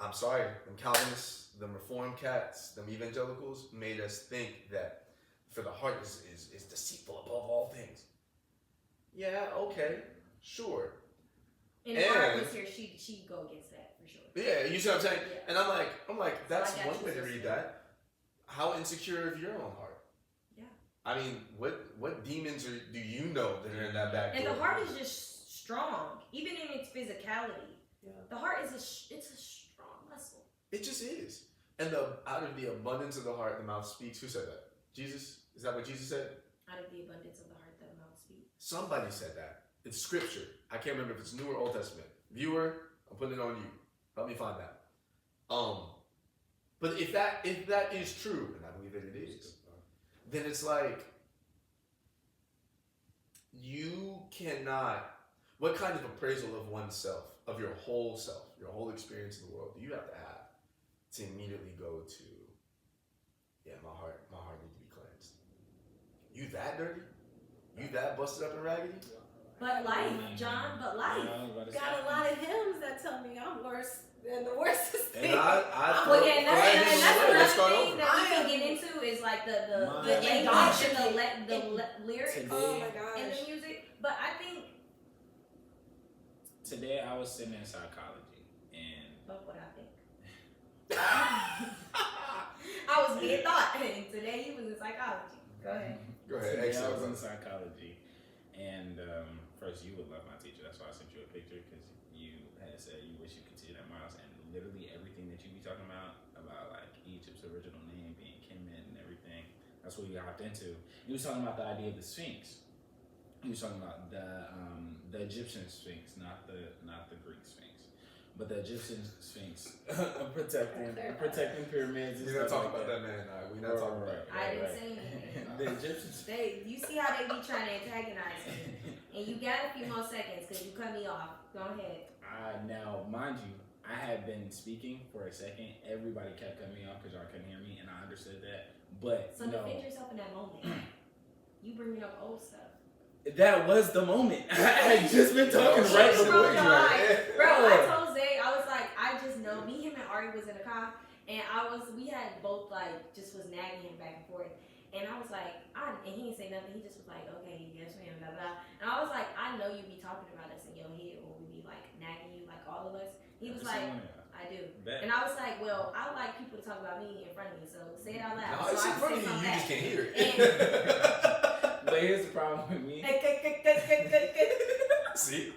I'm sorry, them Calvinists, them Reformed cats, them evangelicals made us think that for the heart is deceitful above all things. Yeah, okay, sure. And if Mark was here, she'd go against that for sure. Yeah, you see what I'm saying? Yeah. And I'm like, that's So one way to read that. How insecure of your own heart? Yeah. I mean, what demons do you know that are in that back door? And the heart is just strong, even in its physicality. Yeah. The heart is it's a strong muscle. It just is. And out of the abundance of the heart, the mouth speaks. Who said that? Jesus? Is that what Jesus said? Out of the abundance of the heart, the mouth speaks. Somebody said that. It's scripture. I can't remember if it's New or Old Testament. Viewer, I'm putting it on you. Help me find that. But if that is true, and I believe that it is, then it's like you cannot. What kind of appraisal of oneself, of your whole self, your whole experience in the world, do you have to immediately go to? Yeah, my heart needs to be cleansed. You that dirty? You that busted up and raggedy? But life, John, got a lot of hymns that tell me I'm worse than the worstest thing. And that's another thing that we can get into is like the English and the lyrics Today, oh my gosh. and the music. But I think today I was sitting in psychology and fuck what I think. I was being thought, and today you was in psychology. Go ahead. Go ahead. Today I was Excellent. in psychology, and first you would love my teacher. That's why I sent you a picture because you had said you wish you could see that Miles, and literally everything that you be talking about like Egypt's original name being Kemet and everything. That's what we hopped into. He was talking about the idea of the Sphinx. He was talking about the Egyptian Sphinx, not the Greek Sphinx, but the Egyptian Sphinx protecting pyramids. We're not talking about that, man. We're not talking about that. I didn't say anything. The Egyptian. You see how they be trying to antagonize me, and you got a few more seconds because you cut me off. Go ahead. Now, mind you, I had been speaking for a second. Everybody kept cutting me off because y'all couldn't hear me, and I understood that. But So defend yourself in that moment. You bringing up old stuff. That was the moment. I had just been talking right before you. Bro, I told Zay, I was like, I just know me, him, and Ari was in the car, and we had both like just was nagging him back and forth, and I was like, and he didn't say nothing. He just was like, okay, yes, ma'am, blah blah. And I was like, I know you be talking about us in your head when we be like nagging you, like all of us. He was like, I do. And I was like, well, I like people to talk about me in front of me, so say it out loud. No, it's so in front of you. You just can't hear it. But here's the problem with me. See?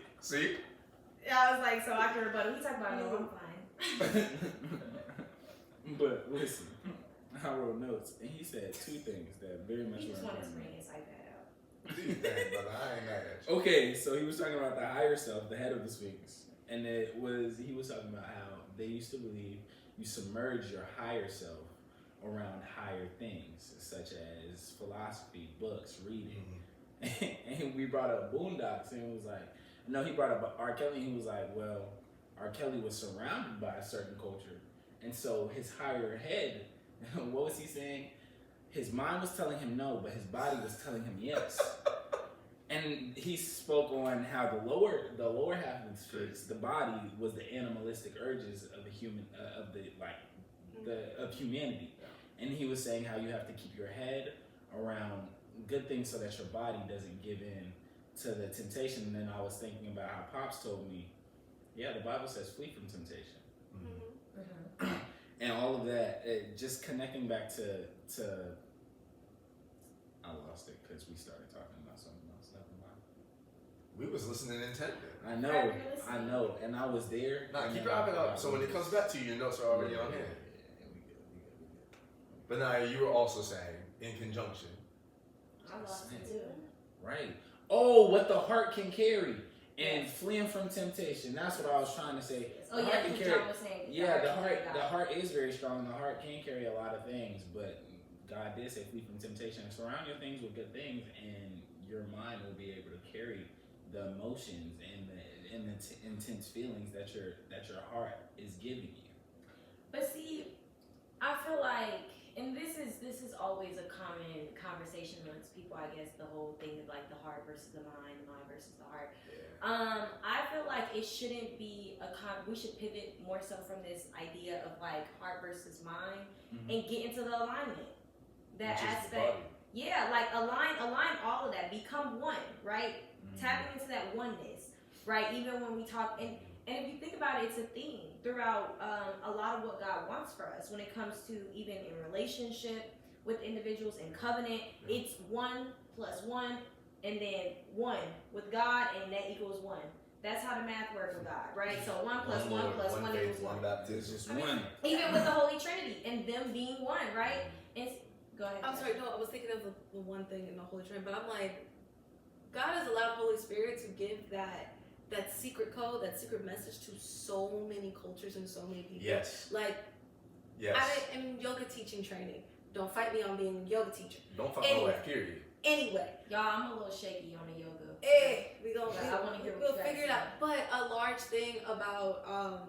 Yeah, I was like, so I can rebuttal. He talked about me, I'm fine. But listen, I wrote notes, and he said two things that very much. He just were wanted to important. bring his iPad out. Do your thing, brother. I ain't mad at you. Okay, so he was talking about the higher self, the head of the Sphinx, and he was talking about how they used to believe you submerge your higher self around higher things, such as philosophy, books, reading. And we brought up Boondocks, and it was like, no, he brought up R. Kelly, and he was like, well, R. Kelly was surrounded by a certain culture, and so his higher head, what was he saying? His mind was telling him no, but his body was telling him yes. And he spoke on how the lower half of the spirits, the body, was the animalistic urges of the human, of humanity. And he was saying how you have to keep your head around good things so that your body doesn't give in to the temptation. And then I was thinking about how Pops told me, yeah, the Bible says flee from temptation. And all of that, just connecting back to I lost it because we started talking about something else. Never mind. We was listening intently. I know, and I was there. Nah, keep wrapping up. So when it comes back to you, your notes are already on hand. We good. But now you were also saying, in conjunction. I lost it too. Right. Oh, what the heart can carry. And fleeing from temptation. That's what I was trying to say. Oh yeah, because John was saying. The heart is very strong. The heart can carry a lot of things, but God did say flee from temptation. Surround your things with good things, and your mind will be able to carry the emotions and the intense feelings that your heart is giving you. But see, I feel like, and this is always a common conversation amongst people. I guess the whole thing of like the heart versus the mind versus the heart. Yeah. I feel like it shouldn't be we should pivot more so from this idea of like heart versus mind and get into the alignment. That aspect, yeah, like align all of that, become one, right? Tapping into that oneness, right? Even when we talk, and if you think about it, it's a theme throughout a lot of what God wants for us when it comes to even in relationship with individuals in covenant. It's 1 + 1 and then 1 with God, and that equals 1. That's how the math works with God, right? So 1 + 1 + 1 equals 1. Baptism. Just one. Even with the Holy Trinity and them being one, right? And go ahead. I'm sorry, no, I was thinking of the one thing in the Holy Trinity, but I'm like, God has allowed Holy Spirit to give that secret code, that secret message to so many cultures and so many people. Yes. Like, yes. I am in yoga teaching training. Don't fight me on being a yoga teacher. Don't fight my wife, period. Anyway. Y'all, I'm a little shaky on the yoga. Hey, I want to hear we'll figure it out. But a large thing about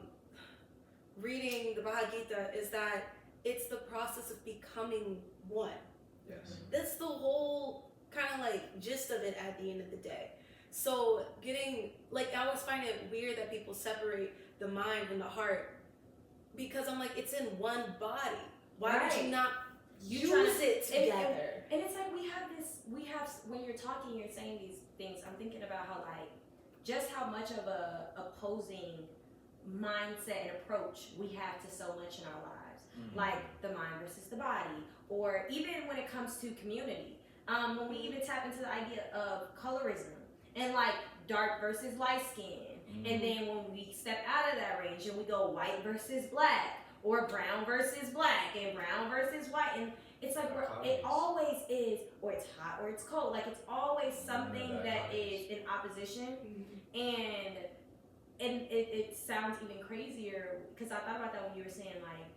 reading the Bhagavad Gita is that it's the process of becoming one. Yes. That's the whole kind of like gist of it at the end of the day. So getting, like, I always find it weird that people separate the mind and the heart, because I'm like, it's in one body. Why would you not use it together? And it's like we have when you're talking, you're saying these things, I'm thinking about how like just how much of a opposing mindset and approach we have to so much in our lives. Like the mind versus the body, or even when it comes to community. When we even tap into the idea of colorism and like dark versus light skin, and then when we step out of that range and we go white versus black, or brown versus black, and brown versus white, and it's like it always is, or it's hot or it's cold. Like it's always something that is in opposition, and it sounds even crazier because I thought about that when you were saying like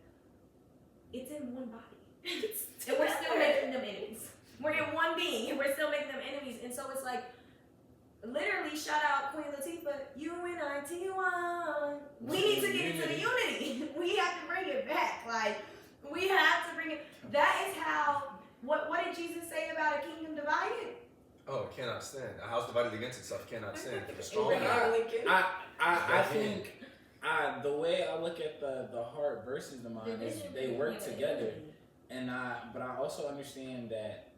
it's in one body, and we're still making them enemies. We're in one being, and we're still making them enemies. And so it's like, literally, shout out Queen Latifah, UNIT. We need to get into the unity. We have to bring it back. Like, we have to bring it. That is how, what did Jesus say about a kingdom divided? Oh, it cannot stand. A house divided against itself cannot stand. For the strong. I think the way I look at the heart versus the mind is they work together. But I also understand that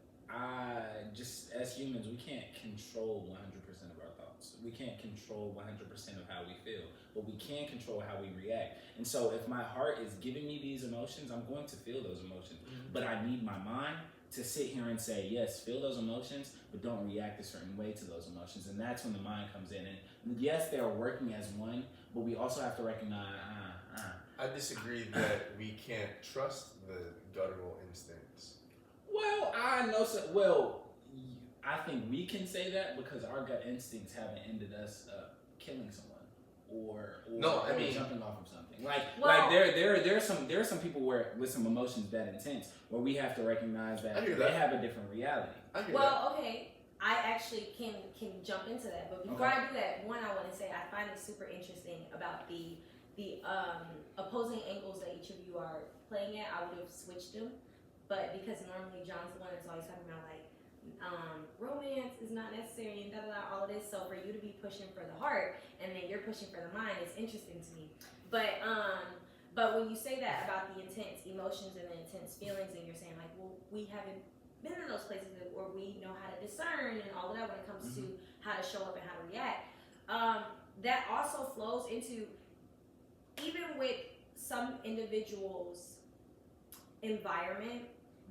just as humans, we can't control 100% of our thoughts. We can't control 100% of how we feel, but we can control how we react. And so if my heart is giving me these emotions, I'm going to feel those emotions. But I need my mind to sit here and say, yes, feel those emotions, but don't react a certain way to those emotions. And that's when the mind comes in. And yes, they are working as one, but we also have to recognize, I disagree that we can't trust the guttural instincts. Well, I think we can say that because our gut instincts haven't ended us up killing someone or jumping off of something. Like there are some people where with some emotions that intense where we have to recognize that they have a different reality. Okay. I actually can jump into that, but before I do that, one, I want to say I find it super interesting about the opposing angles that each of you are playing at. I would have switched them, but because normally John's the one that's always talking about like romance is not necessary and all of this. So for you to be pushing for the heart and then you're pushing for the mind, it's interesting to me. But when you say that about the intense emotions and the intense feelings, and you're saying like, well, we haven't been in those places where we know how to discern and all of that when it comes to how to show up and how to react. That also flows into even with some individuals' environment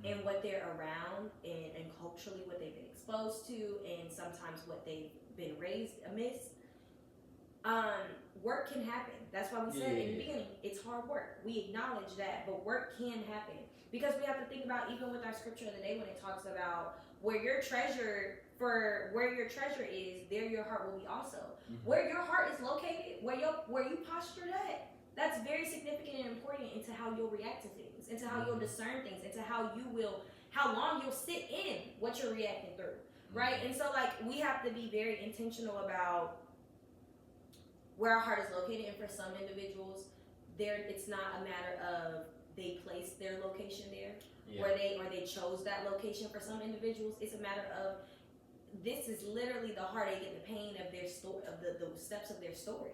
and what they're around and culturally what they've been exposed to and sometimes what they've been raised amidst. Work can happen. That's why we said in the beginning, it's hard work. We acknowledge that, but work can happen. Because we have to think about, even with our scripture of the day, when it talks about where your treasure is, there your heart will be also. Where your heart is located, where you postured at, that's very significant and important into how you'll react to things, into how you'll discern things, into how long you'll sit in what you're reacting through, right? And so like we have to be very intentional about where our heart is located, and for some individuals, it's not a matter of they placed their location there, or they chose that location. For some individuals, it's a matter of this is literally the heartache and the pain of their story, of the steps of their story,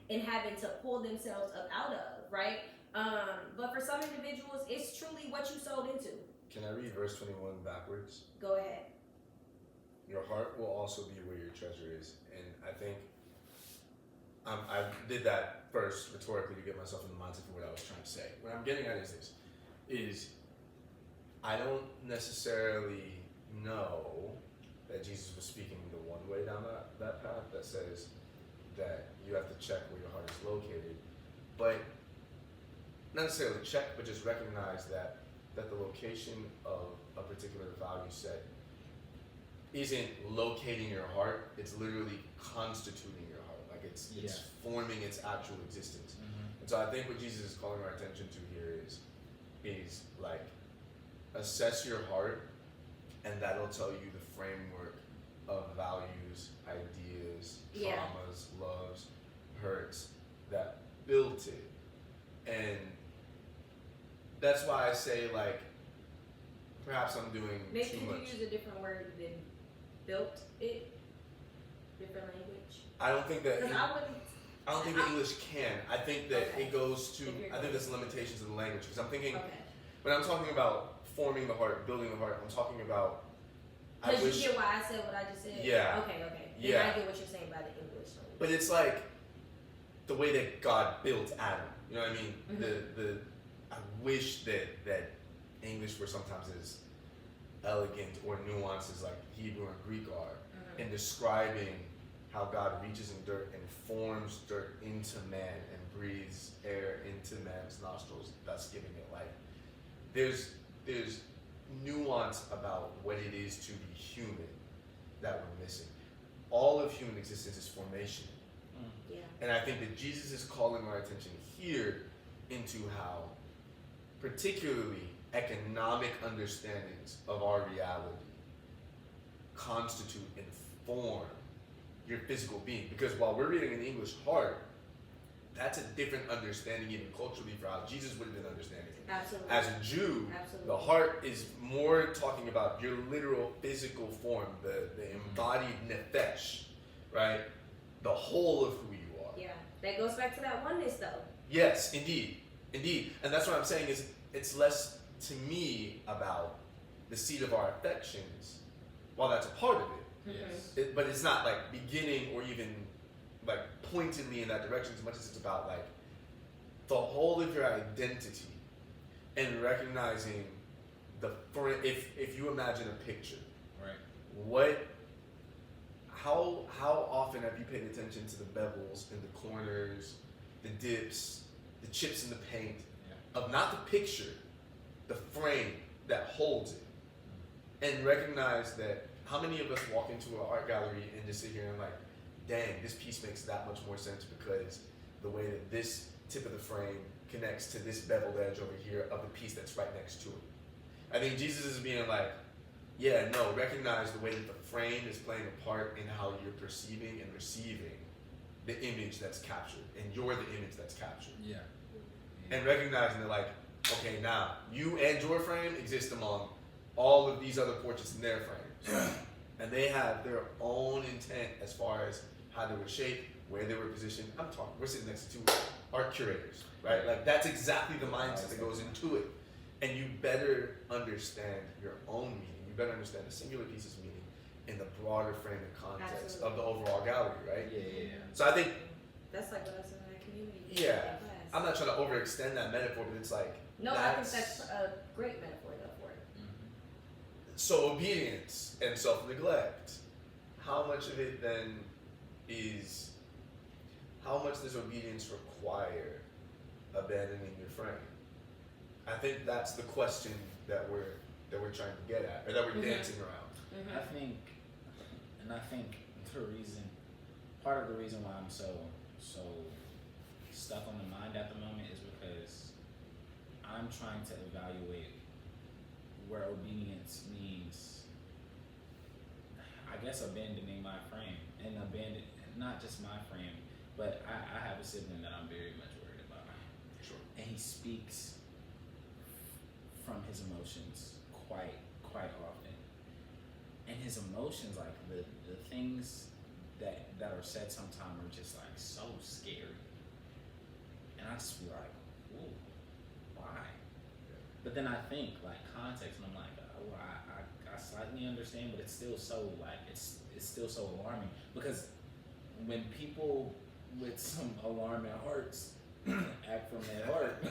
and having to pull themselves up out of, right? But for some individuals, it's truly what you sold into. Can I read verse 21 backwards? Go ahead. Your heart will also be where your treasure is, and I think I did that first rhetorically to get myself in the mindset for what I was trying to say. What I'm getting at is this: I don't necessarily know that Jesus was speaking the one way down that path that says that you have to check where your heart is located, but not necessarily check, but just recognize that the location of a particular value set isn't locating your heart, it's literally constituting your heart. Like it's forming its actual existence. And so I think what Jesus is calling our attention to here is like assess your heart, and that'll tell you the framework of values, ideas, traumas, loves, hurts that built it. And that's why I say, like, perhaps I'm doing Maybe too could much. you use a different word than built it? Different language? I don't think that. Because I don't think that English can. I think that it goes to. I think going. there's limitations in the language, because I'm thinking Okay. when I'm talking about forming the heart, building the heart, I'm talking about. Because you get why I said what I just said? Yeah. Okay. Yeah. Then I get what you're saying by the English language. But it's like the way that God built Adam. You know what I mean? The I wish that English were sometimes as elegant or nuanced as like Hebrew and Greek are in describing how God reaches in dirt and forms dirt into man and breathes air into man's nostrils, thus giving it life. There's nuance about what it is to be human that we're missing. All of human existence is formation. Yeah. And I think that Jesus is calling our attention here into how particularly economic understandings of our reality constitute and form your physical being. Because while we're reading an English heart, that's a different understanding even culturally for how Jesus would have been understanding it. Absolutely. As a Jew, the heart is more talking about your literal physical form, the embodied nefesh, right? The whole of who you are. Yeah. That goes back to that oneness though. Yes, indeed. And that's what I'm saying is it's less to me about the seat of our affections, while that's a part of it. Yes. But it's not like beginning or even like pointedly in that direction as much as it's about like the whole of your identity and recognizing if you imagine a picture, right? How often have you paid attention to the bevels and the corners, the dips, the chips in the paint of not the picture, the frame that holds it, and recognize that how many of us walk into an art gallery and just sit here and like, dang, this piece makes that much more sense because the way that this tip of the frame connects to this beveled edge over here of the piece that's right next to it. I think Jesus is being like, yeah, no, recognize the way that the frame is playing a part in how you're perceiving and receiving the image that's captured, and you're the image that's captured. Yeah. And recognizing that, like, okay, now you and your frame exist among all of these other portraits in their frames, and they have their own intent as far as how they were shaped, where they were positioned. We're sitting next to two art curators, right? Like, that's exactly the mindset that goes into it. And you better understand your own meaning. You better understand the singular piece's meaning in the broader frame and context of the overall gallery, right? Yeah. So I think That's like what I was in that community. Yeah. class. I'm not trying to overextend that metaphor, but it's like No, I think that's a great metaphor though for it. so obedience and self-neglect. How much of it then is? How much does obedience require abandoning your frame? I think that's the question that we're trying to get at, or that we're dancing around. I think part of the reason why I'm so stuck on the mind at the moment is because I'm trying to evaluate where obedience means, I guess, abandoning my frame, and not just my frame, but I have a sibling that I'm very much worried about. Sure. And he speaks from his emotions quite often. And his emotions, like the things that are said sometimes are just like so scary. And I just be like, ooh, why? But then I think like context, and I'm like, oh, I slightly understand, but it's still so like it's still so alarming, because when people with some alarming hearts act from their heart,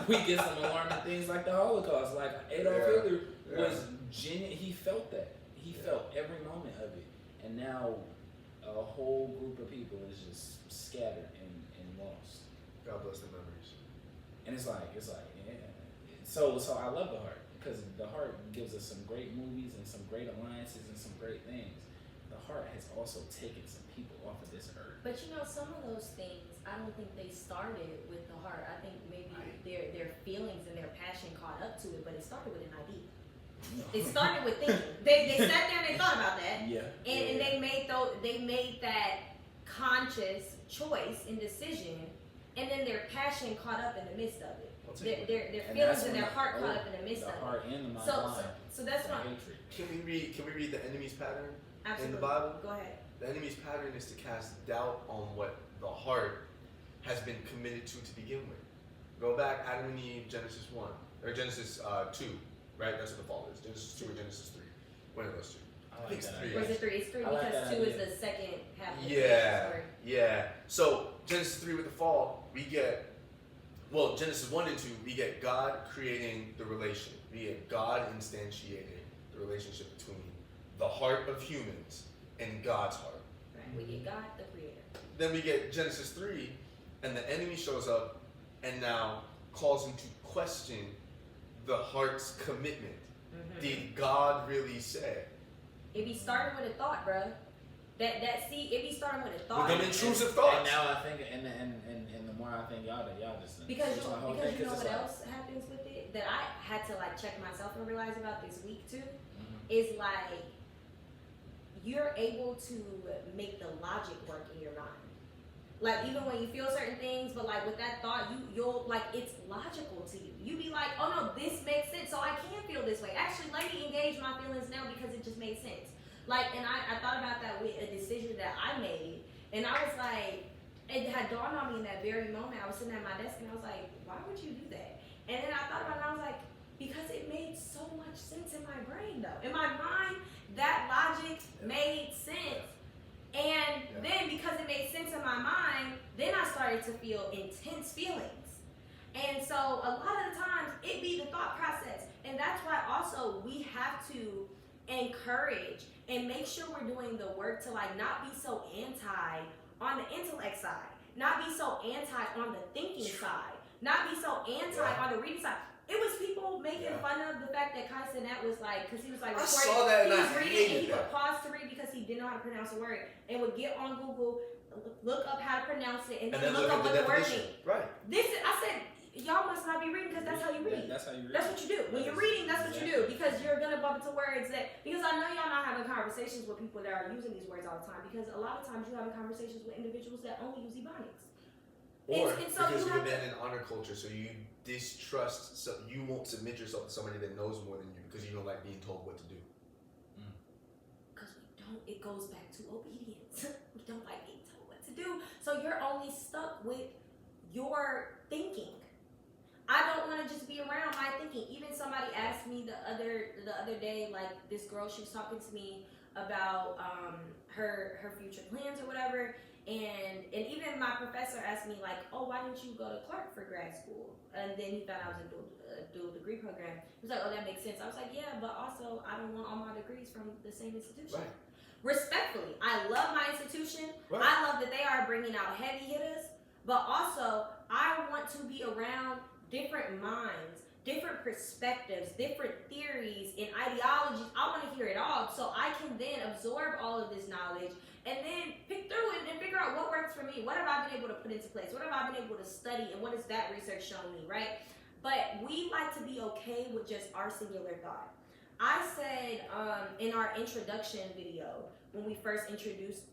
we get some alarming things like the Holocaust. Like Adolf Hitler was genuine. He felt that. He felt every moment of it. And now a whole group of people is just scattered and lost. God bless the memories. And it's like, yeah. So I love the heart, because the heart gives us some great movies and some great alliances and some great things. The heart has also taken some people off of this earth. But you know, some of those things, I don't think they started with the heart. I think maybe their feelings and their passion caught up to it, but it started with an idea. It started with thinking. They sat there and they thought about that. Yeah. And they made that conscious choice and decision, and then their passion caught up in the midst of it. Their feelings and their heart caught up in the midst of it. The heart and the mind. So that's why. Can we read the enemy's pattern Absolutely. in the Bible? Go ahead. The enemy's pattern is to cast doubt on what the heart has been committed to begin with. Go back, Adam and Eve, Genesis 1, or Genesis 2, right? That's what the fall is. Genesis 2 or Genesis 3. One of those two. I think it's 3. Or is it 3? It's 3 because 2 is the second half of the story. Yeah. So Genesis 3 with the fall, we get, Genesis 1 and 2, we get God creating the relation. We get God instantiating the relationship between the heart of humans and God's heart. Right. We get God, the creator. Then we get Genesis 3, and the enemy shows up and now calls him to question the heart's commitment. Mm-hmm. Did God really say? It be starting with a thought, bro. It be starting with a thought. With them intrusive thoughts. And now I think, and the more I think y'all just because you know what like, else happens with it that I had to like check myself and realize about this week too, mm-hmm. is like you're able to make the logic work in your mind. Like even when you feel certain things, but like with that thought, you'll like it's logical to you. You be like, oh no, this makes sense, so I can feel this way. Actually, let me engage my feelings now because it just made sense. Like, and I thought about that with a decision that I made, and I was like, it had dawned on me in that very moment. I was sitting at my desk and I was like, why would you do that? And then I thought about it and I was like, because it made so much sense in my brain though. In my mind, that logic made sense. And then because it made sense in my mind, then I started to feel intense feelings. And so a lot of the times it be the thought process. And that's why also we have to encourage and make sure we're doing the work to like not be so anti on the intellect side, not be so anti on the thinking side, not be so anti on the reading side. It was people making fun of the fact that Kai Cenat was like, because he was like recording, he was reading and he would pause to read because he didn't know how to pronounce a word, and would get on Google, look up how to pronounce it, and And then then look up what the word definition. means. Right. I said, y'all must not be reading because that's how you read. That's how you read. That's what you do. When you're reading, that's what you do, because you're gonna bump into words that, because I know y'all not having conversations with people that are using these words all the time, because a lot of times you're having conversations with individuals that only use Ebonics. Or And so because you you have to- abandon honor culture, so you distrust, so you won't submit yourself to somebody that knows more than you because you don't like being told what to do. Because we don't, it goes back to obedience. We don't like being told what to do. So you're only stuck with your thinking. I don't want to just be around my thinking. Even somebody asked me the other day, like this girl, she was talking to me about her future plans or whatever. And even my professor asked me like, oh, why didn't you go to Clark for grad school? And then he thought I was in a dual degree program. He was like, oh, that makes sense. I was like, yeah, but also I don't want all my degrees from the same institution. Right. Respectfully, I love my institution. Right. I love that they are bringing out heavy hitters, but also I want to be around different minds, different perspectives, different theories and ideologies. I want to hear it all so I can then absorb all of this knowledge and then pick through it and figure out what works for me. What have I been able to put into place? What have I been able to study, and what has that research shown me, right? But we like to be okay with just our singular thought. I said in our introduction video, when we first introduced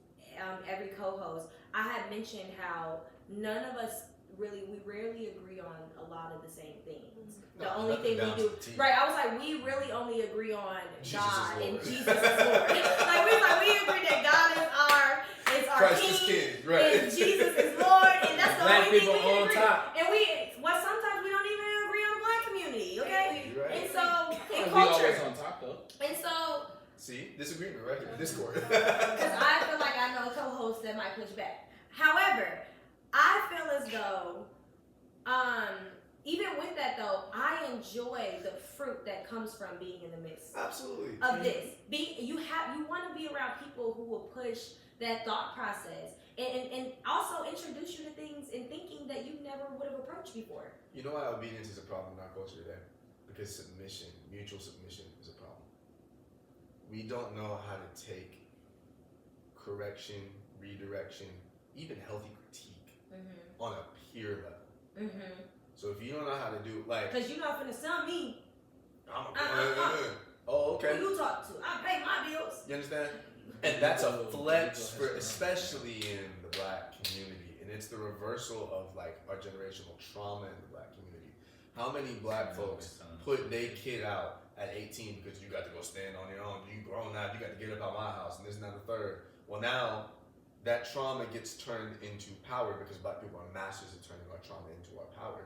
every co-host, I had mentioned how none of us we rarely agree on a lot of the same things. The only thing we do, right? I was like, we really only agree on Jesus God is and Lord. Jesus is Lord. we agree that God is our Christ King, is King, right? and Jesus is Lord, and that's the Black only thing people we can on agree. top. And sometimes we don't even agree on the Black community, okay? Right. And so in We always culture, on top though. and so. See, disagreement right here, Discord. Because I feel like I know a co-host that might push back. However, I feel as though, even with that though, I enjoy the fruit that comes from being in the midst Absolutely. of this. You want to be around people who will push that thought process and also introduce you to things and thinking that you never would have approached before. You know why obedience is a problem in our culture today? Because submission, mutual submission, is a problem. We don't know how to take correction, redirection, even healthy critique on a peer level. So if you don't know how to do, like, Because you're not finna sell me. I'm oh, okay. Who you talk to? I pay my bills. You understand? And that's a flex for, especially in the Black community, and it's the reversal of like our generational trauma in the Black community. How many Black folks put their kid out at 18 because you got to go stand on your own? You grown now, you got to get up out my house, and this and that, the third. Well, now that trauma gets turned into power because Black people are masters of turning our trauma into our power.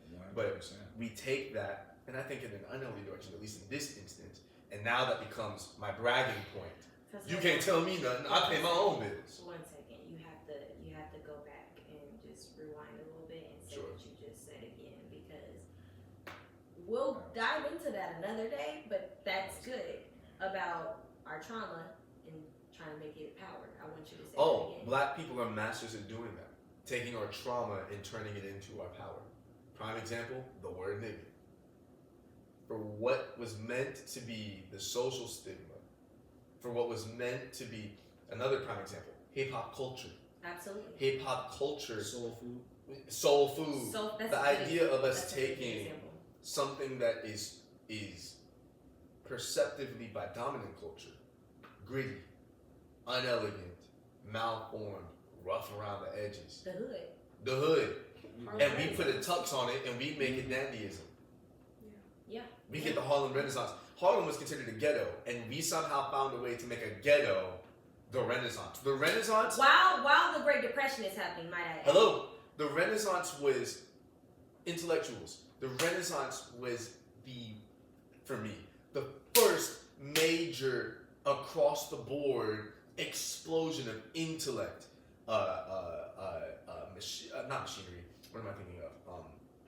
100%. But we take that, and I think in an unhealthy direction, at least in this instance, and now that becomes my bragging point. You can't tell me nothing. I pay my own bills. 1 second, you have to go back and just rewind a little bit and say Sure. what you just said again, because we'll dive into that another day. But that's good about our trauma and trying to make it power. I want you to say that again. Black people are masters at doing that, taking our trauma and turning it into our power. Prime example: the word nigga. For what was meant to be the social stigma, for what was meant to be another prime example, hip hop culture. Absolutely. Hip hop culture, Soul food. soul food. So that's The a good- idea of us that's a good taking example. something that is perceptively by dominant culture, gritty, unelegant, malformed, rough around the edges, The hood. the hood, Harlem and we Renaissance. put a tux on it and we make it dandyism. Yeah. We get the Harlem Renaissance. Harlem was considered a ghetto, and we somehow found a way to make a ghetto the Renaissance. The Renaissance. While the Great Depression is happening, might I add. Hello. The Renaissance was intellectuals. The Renaissance was for me, the first major across the board explosion of intellect. Not machinery. What am I thinking of?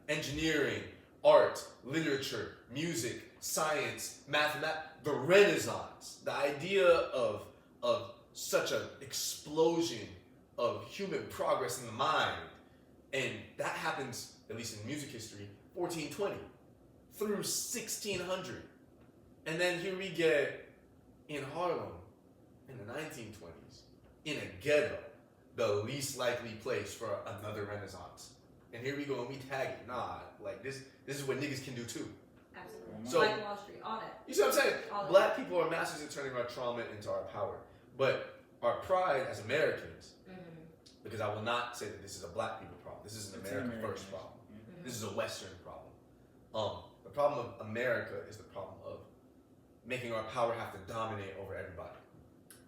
Engineering, art, literature, music, science, mathematics. The Renaissance. The idea of such an explosion of human progress in the mind, and that happens, at least in music history, 1420 through 1600, and then here we get in Harlem in the 1920s in a ghetto, the least likely place for another renaissance. And here we go and we tag it. Nah, like this is what niggas can do too. Absolutely. So- like Wall Street, all that. You see what I'm saying? All of Black people are masters at turning our trauma into our power. But our pride as Americans, because I will not say that this is a black people problem. This is an America first problem. This is a Western problem. The problem of America is the problem of making our power have to dominate over everybody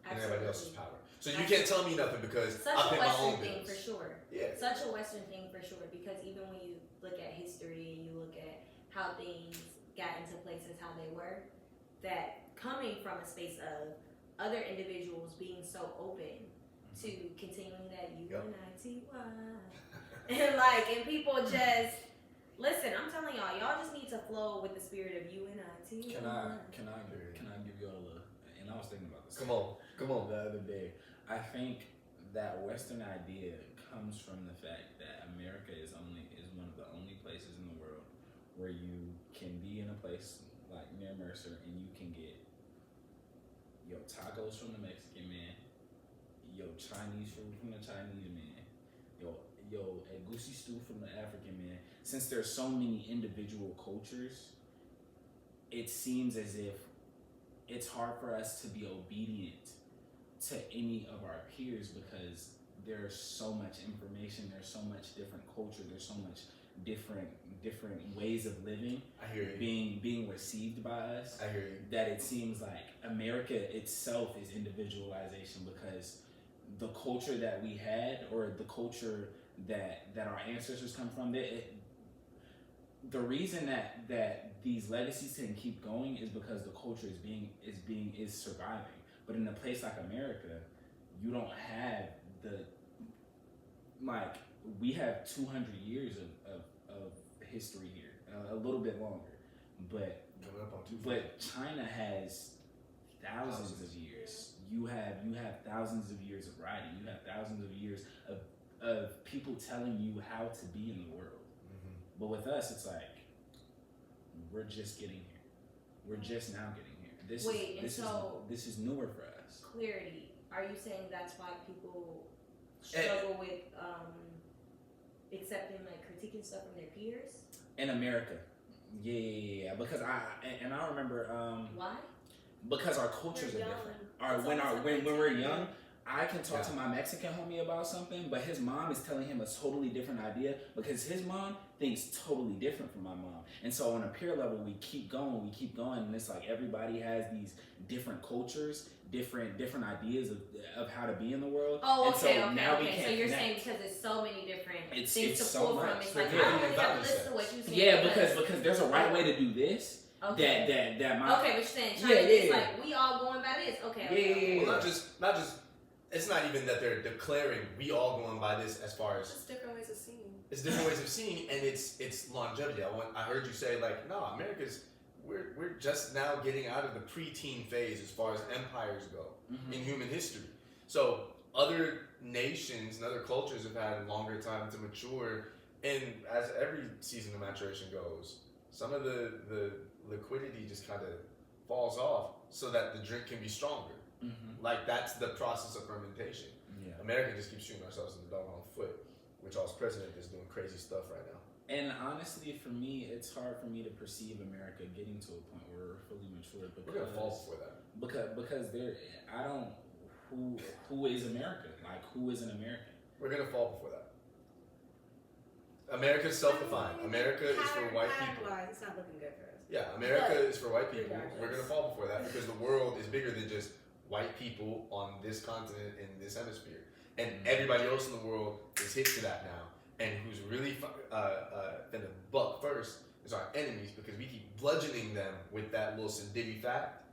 and everybody else's power. So you can't tell me nothing because Such I a pay my Western own thing bills. for sure. Yeah. Such a Western thing for sure, because even when you look at history and you look at how things got into places how they were, that coming from a space of other individuals being so open to continuing that UNITY and people just listen. I'm telling y'all just need to flow with the spirit of UNITY. Can I give you all and I was thinking about this. Come on. The other day. I think that Western idea comes from the fact that America is one of the only places in the world where you can be in a place like near Mercer and you can get your tacos from the Mexican man, your Chinese food from the Chinese man, your egusi stew from the African man. Since there's so many individual cultures, it seems as if it's hard for us to be obedient to any of our peers because there's so much information, there's so much different culture, there's so much different ways of living I hear you. being received by us. I hear you. That it seems like America itself is individualization because the culture that we had or the culture that our ancestors come from, the reason that these legacies can keep going is because the culture is surviving. But in a place like America, you don't have we have 200 years of history here, a little bit longer, but Coming up on 250. but China has thousands of years. You have thousands of years of writing. You have thousands of years of people telling you how to be in the world. But with us, it's like we're just getting here. We're just now getting here. This is newer for us. Clarity. Are you saying that's why people struggle with accepting critiquing stuff from their peers? In America, yeah. Because I remember Why? because our cultures are different. When we're young, I can talk to my Mexican homie about something, but his mom is telling him a totally different idea because his mom thinks totally different from my mom. And so on a peer level, we keep going, and it's like everybody has these different cultures, different ideas of how to be in the world. Oh, and okay, so now we okay. can't So you're connect. saying because it's so many different It's things to so pull much. from. It's like, Yeah, I don't really have to yeah, listen to what you say. Yeah, because there's a right way to do this. Okay. That my Okay, but you're saying Yeah, China, yeah, it's yeah. like we all going by this. Okay. Yeah. Well, not just. It's not even that they're declaring we all going by this as far as Just different ways of seeing. it's different ways of seeing, and it's longevity. I heard you say no, we're just now getting out of the preteen phase as far as empires go in human history. So other nations and other cultures have had longer time to mature, and as every season of maturation goes, some of the liquidity just kind of falls off so that the drink can be stronger. Like that's the process of fermentation. Yeah. America just keeps shooting ourselves in the doggone foot, which our president is doing crazy stuff right now. And honestly, for me, it's hard for me to perceive America getting to a point where we're fully mature. We're gonna fall before that. Because who is America? Like, who is an American? We're gonna fall before that. America's self-defined. America is for white people. It's not looking good for us. Yeah, America is for white people. Regardless. We're gonna fall before that because the world is bigger than just white people on this continent in this hemisphere, and everybody else in the world is hit to that now. And who's really gonna buck first is our enemies because we keep bludgeoning them with that little sedivy fact,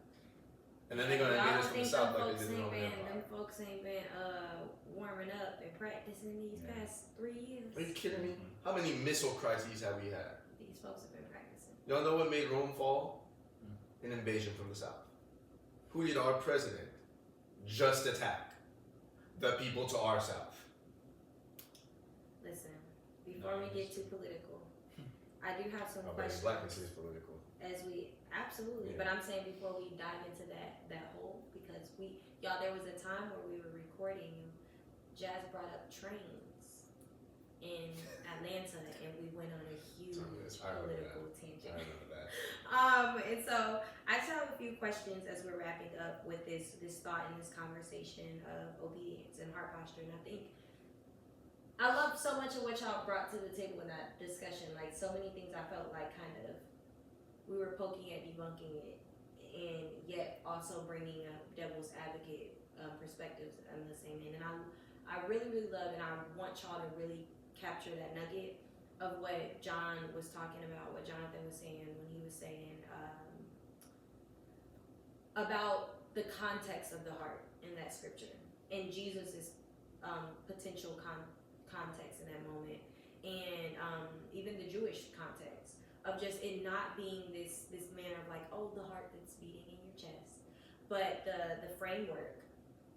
and then they're gonna get us from the south like they did in the Roman Empire. Them folks ain't been warming up and practicing these past 3 years. Are you kidding me? How many missile crises have we had? These folks have been practicing. Y'all know what made Rome fall? An invasion from the south. Who did our president just attack? The people to our south. Listen, before we get too political, I do have some questions. Blackness is political. Absolutely, Yeah. but I'm saying before we dive into that hole, because there was a time where we were recording Jazz brought up trains in Atlanta, and we went on a huge political tangent. I remember that. And so I just have a few questions as we're wrapping up with this thought and this conversation of obedience and heart posture. And I think I love so much of what y'all brought to the table in that discussion. Like so many things I felt like kind of we were poking at debunking it, and yet also bringing up devil's advocate perspectives on the same end. And I really, really love, and I want y'all to really capture that nugget of what John was talking about, what Jonathan was saying when he was saying about the context of the heart in that scripture and Jesus's potential context in that moment, and even the Jewish context of just it not being this manner of like, oh, the heart that's beating in your chest, but the framework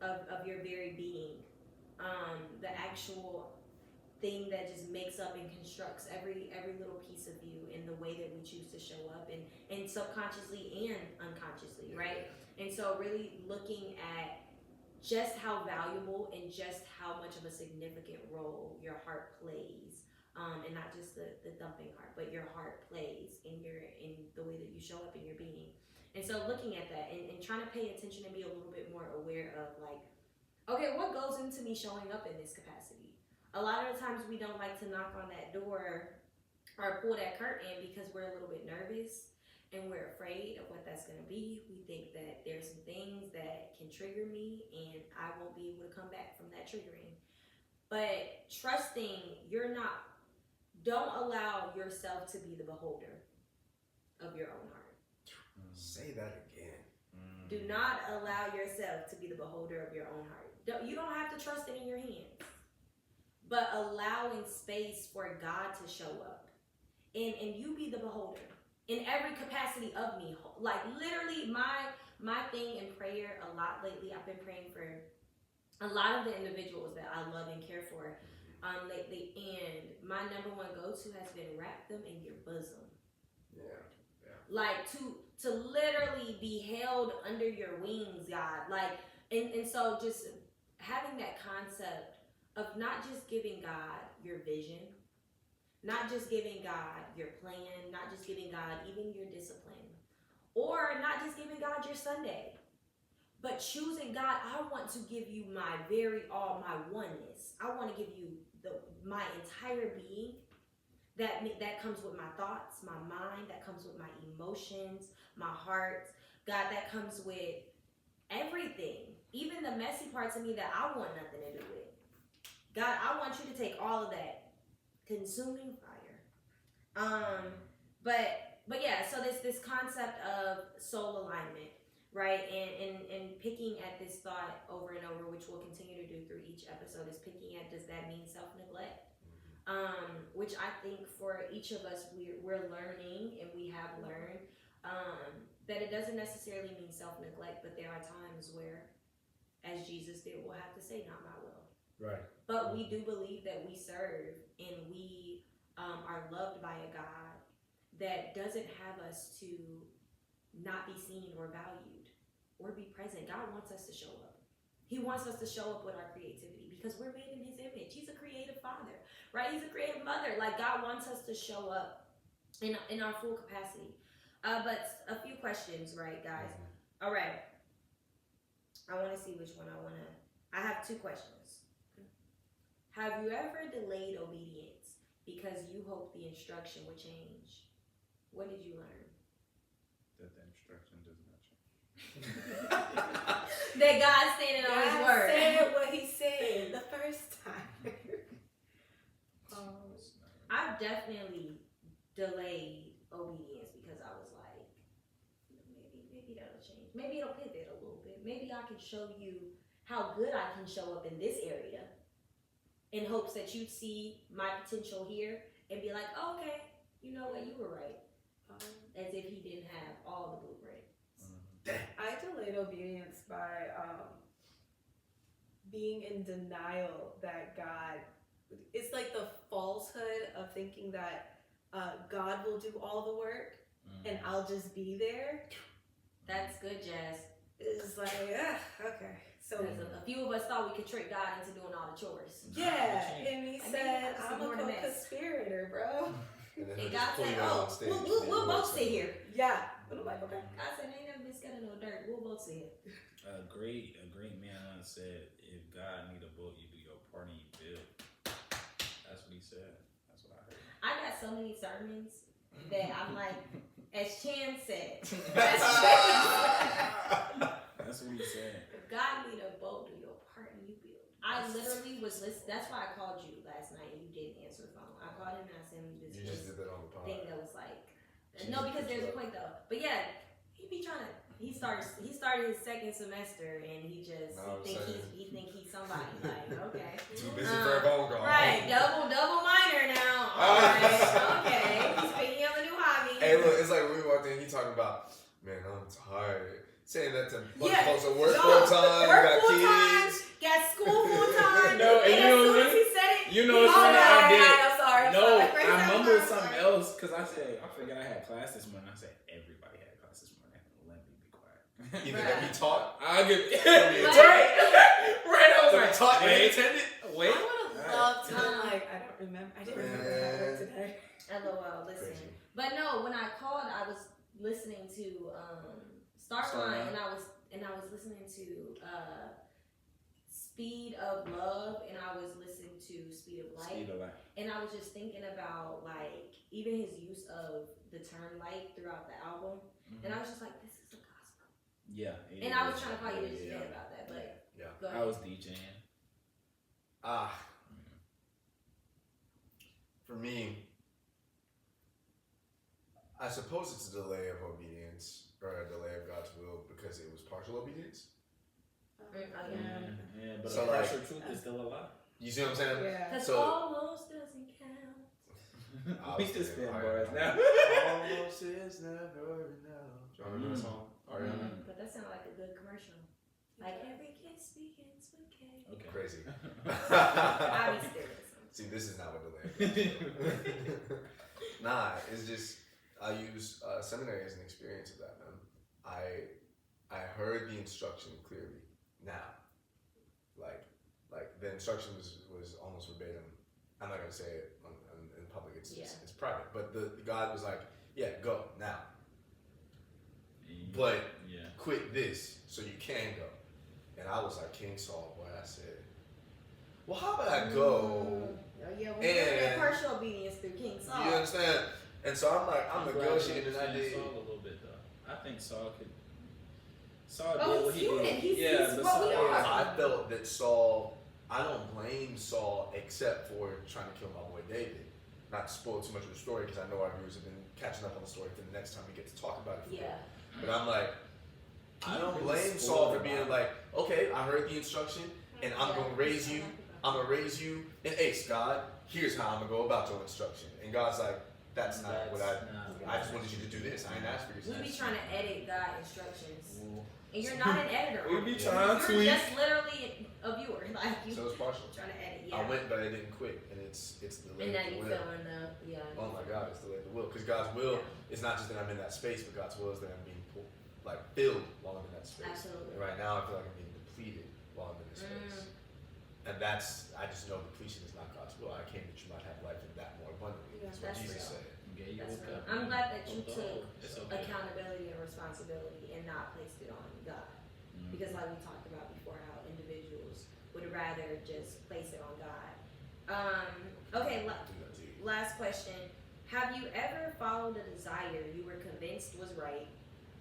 of your very being, the actual thing that just makes up and constructs every little piece of you in the way that we choose to show up and subconsciously and unconsciously, right? And so really looking at just how valuable and just how much of a significant role your heart plays, and not just the thumping heart, but your heart plays in the way that you show up in your being. And so looking at that and trying to pay attention and be a little bit more aware of like, okay, what goes into me showing up in this capacity? A lot of the times we don't like to knock on that door or pull that curtain because we're a little bit nervous and we're afraid of what that's going to be. We think that there's some things that can trigger me and I won't be able to come back from that triggering. But trusting don't allow yourself to be the beholder of your own heart. Say that again. Do not allow yourself to be the beholder of your own heart. You don't have to trust it in your hands, but allowing space for God to show up and you be the beholder in every capacity of me. Like literally my thing in prayer a lot lately, I've been praying for a lot of the individuals that I love and care for lately, and my number one go-to has been wrap them in your bosom. Yeah. Like to literally be held under your wings, God. Like and so just having that concept of not just giving God your vision, not just giving God your plan, not just giving God even your discipline, or not just giving God your Sunday, but choosing God, I want to give you my very all, my oneness. I want to give you my entire being. That comes with my thoughts, my mind, that comes with my emotions, my heart. God, that comes with everything. Even the messy parts of me that I want nothing to do with. God, I want you to take all of that. Consuming fire. But yeah, so this concept of soul alignment, right? And picking at this thought over and over, which we'll continue to do through each episode, is picking at, does that mean self-neglect? Which I think for each of us, we're learning, and we have learned that it doesn't necessarily mean self-neglect, but there are times where, as Jesus did, we'll have to say, not my will. Right. But we do believe that we serve and we are loved by a God that doesn't have us to not be seen or valued or be present. God wants us to show up. He wants us to show up with our creativity because we're made in his image. He's a creative father, right? He's a creative mother. Like God wants us to show up in our full capacity. But a few questions, right, guys? All right. I want to see which one I have two questions. Have you ever delayed obedience because you hoped the instruction would change? What did you learn? That the instruction does not change. That God's standing on his word. God said what he said the first time. I've definitely delayed obedience because I was like, maybe that'll change. Maybe it'll pivot a little bit. Maybe I can show you how good I can show up in this area in hopes that you'd see my potential here and be like, oh, okay, you know what, you were right. As if he didn't have all the blueprints. I delayed obedience by being in denial that God, it's like the falsehood of thinking that God will do all the work and I'll just be there. That's good, Jazz. It's like, okay. So a few of us thought we could trick God into doing all the chores. yeah, and he Like, said, maybe "I'm more a than this." co-conspirator, bro." And then And he'll God just pull said, you out "Oh, on stage. we'll both sit here." Yeah, and I'm like, okay. God said, "Ain't never been scared of no dirt. We'll both sit here." A great man once said, "If God need a boat, you do your part and you build." That's what he said. That's what I heard. I got so many sermons that I'm like, as Chan said, That's what he said. if God need a boat, do your part and you build. I literally was listening. That's why I called you last night and you didn't answer the phone. I called him and I sent him this You just did that on the pod. thing that was like, She no, just because put there's you a up. point though. But yeah, he be trying to. He started his second semester and he just No, I'm think saying. he think he's somebody. Like, okay, Too busy for a phone call. right, double minor now. All right, okay, he's picking up a new hobby. Hey, look, it's like when we walked in, he talking about, man, I'm tired. Saying that to bunch of Yeah. folks that work No, full time, work got full time, kids. got school full time. No, and and you as know soon what? as he said it, You know he what's called funny? me. I All did. right, I'm sorry. No, Great I time, mumbled I'm something sorry. else because I forgot I had class this morning. I said everybody had class this morning. Let me be quiet. Either that we taught, I'll get Right. right. I was that we like, taught, and wait, attended. wait. I would have loved to be like, I don't remember. I didn't remember what I wrote today. LOL, listen. Crazy. But no, when I called, I was listening to Starline, and I was listening to Speed of Love, and I was listening to Speed of Light, Speed of light. and I was just thinking about like even his use of the term light throughout the album, and I was just like, this is the gospel. Yeah. And I was trying to call you to just vent about that, but Yeah. go I ahead. was DJing. For me, I suppose it's a delay of obedience or a delay of God's will because it was partial obedience. Yeah, but So, a like- partial truth is still a lie. You see what I'm saying? Yeah. Because So- almost doesn't count. We just spin bars now. Almost is never enough. Do you remember that song? Ariana? But that sounded like a good commercial. Like every kiss begins with K. Okay. Crazy. I be serious. See, this is not what delay is. Nah, it's just I use seminary as an experience of that, man. I heard the instruction clearly. Now, like the instruction was almost verbatim. I'm not gonna say it in public. It's private. But the God was like, yeah, go now. But yeah. quit this so you can go. And I was like King Saul, boy. I said, well, how about I go? Oh, yeah, when you're in And- partial obedience through King Saul. You understand? And so I'm like, I'm negotiating, and I did. Saul a little bit though. I think Saul could. Saul Oh, did what he's he human. did. He's but what we Saul- are. I felt that Saul. I don't blame Saul except for trying to kill my boy David. Not to spoil too much of the story because I know our viewers have been catching up on the story for the next time we get to talk about it. Yeah. But I'm like, I don't Really blame Saul spoiled for being about like, okay, I heard the instruction, and I'm gonna raise you. I'm gonna raise you in ace, God. Here's how I'm gonna go about your instruction. And God's like, that's not what I just wanted you to do this. I didn't ask for your We be trying to edit God instructions. Ooh. And you're not an editor. We be Yeah. trying to. You're just literally a viewer. Like you So it's partial. trying to edit, I yeah. went, but I didn't quit, and it's delayed And now the you will. feeling the Oh my God, it's delayed the will. Because God's will is not just that I'm in that space, but God's will is that I'm being filled while I'm in that space. Absolutely. And right now, I feel like I'm being depleted while I'm in this space. And I just know depletion is not God's will. I came that you might have life in that more abundantly. Yeah, That's what that's Jesus real. said. Okay, you That's woke real. up. I'm glad that you Oh, took it's okay. accountability and responsibility and not placed it on God. Because like we talked about before, how individuals would rather just place it on God. Okay, Do that to you. last question. Have you ever followed a desire you were convinced was right,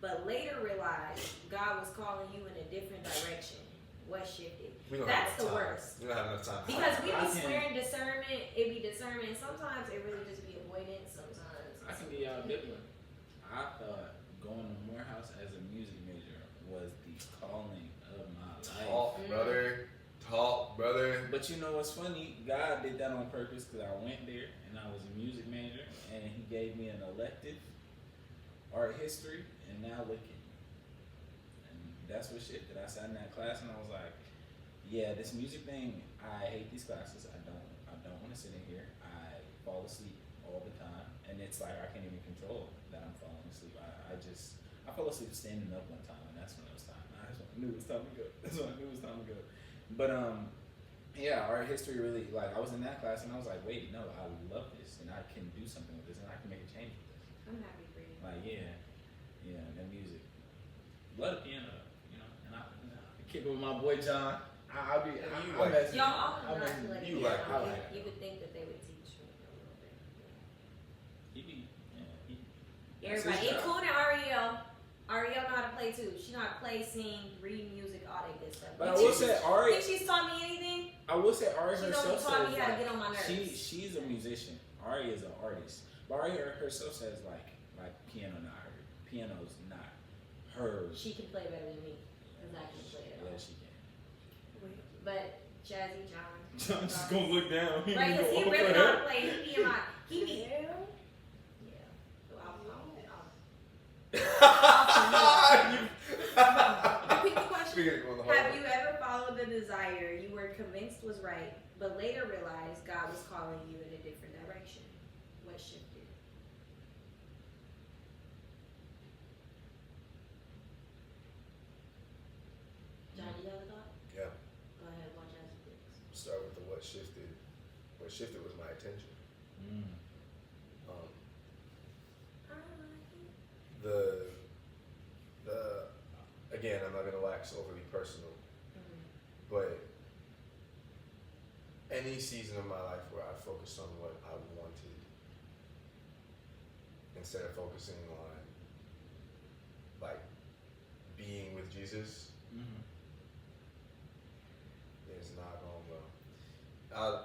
but later realized God was calling you in a different direction? What shifted? We don't That's have the enough time. worst. We don't have enough time. Because we I be can- swearing discernment, it be discernment. Sometimes it really just be avoidance. Sometimes I can be y'all a big one. I thought going to Morehouse as a music major was the calling of my life. Talk, brother. Talk, brother. But you know what's funny? God did that on purpose because I went there and I was a music major and He gave me an elective, art history, and now look at me. And that's what shifted. I sat in that class and I was like, yeah, this music thing, I hate these classes. I don't want to sit in here. I fall asleep all the time. And it's like I can't even control that I'm falling asleep. I fell asleep standing up one time and that's when it was time. I just went knew it was time to go. That's when I knew it was time to go. But yeah, art history really, like, I was in that class and I was like, wait, no, I love this and I can do something with this and I can make a change with this. I'm happy for you. Like, yeah, that music. Love the piano, you know, and I kick it with my boy John. I'll be, You like- messing- Y'all all I'm know in- like you yeah, like- I like it. you would think that they would teach me a little bit. He be, he, Everybody, that's his job. including Ariel. Ariel know how to play too. She know how to play, sing, read music, all that good stuff. But I You will think- say, you Ari, think she's taught me anything? I will say Ari She herself knows taught says me how to like, get on my nerves. she's a musician. Ari is an artist. But Ari herself says like piano not her. Piano's not her. She can play better than me. Cause I can play it all. Yeah, she can. But Jazzy John. I'm just gonna look down. Right, cause he really know how to play. He be in my. He be. Yeah. Yeah. So Repeat the question. Speaking of going the hard Have way. you ever followed a desire you were convinced was right, but later realized God was calling you in a different direction? What shifted? John, you have a thought? Yeah. Go ahead, watch as it picks. Start with the what shifted. What shifted was my attention. Um, the again, I'm not gonna wax overly personal, but any season of my life where I focused on what I wanted instead of focusing on like being with Jesus is not going well.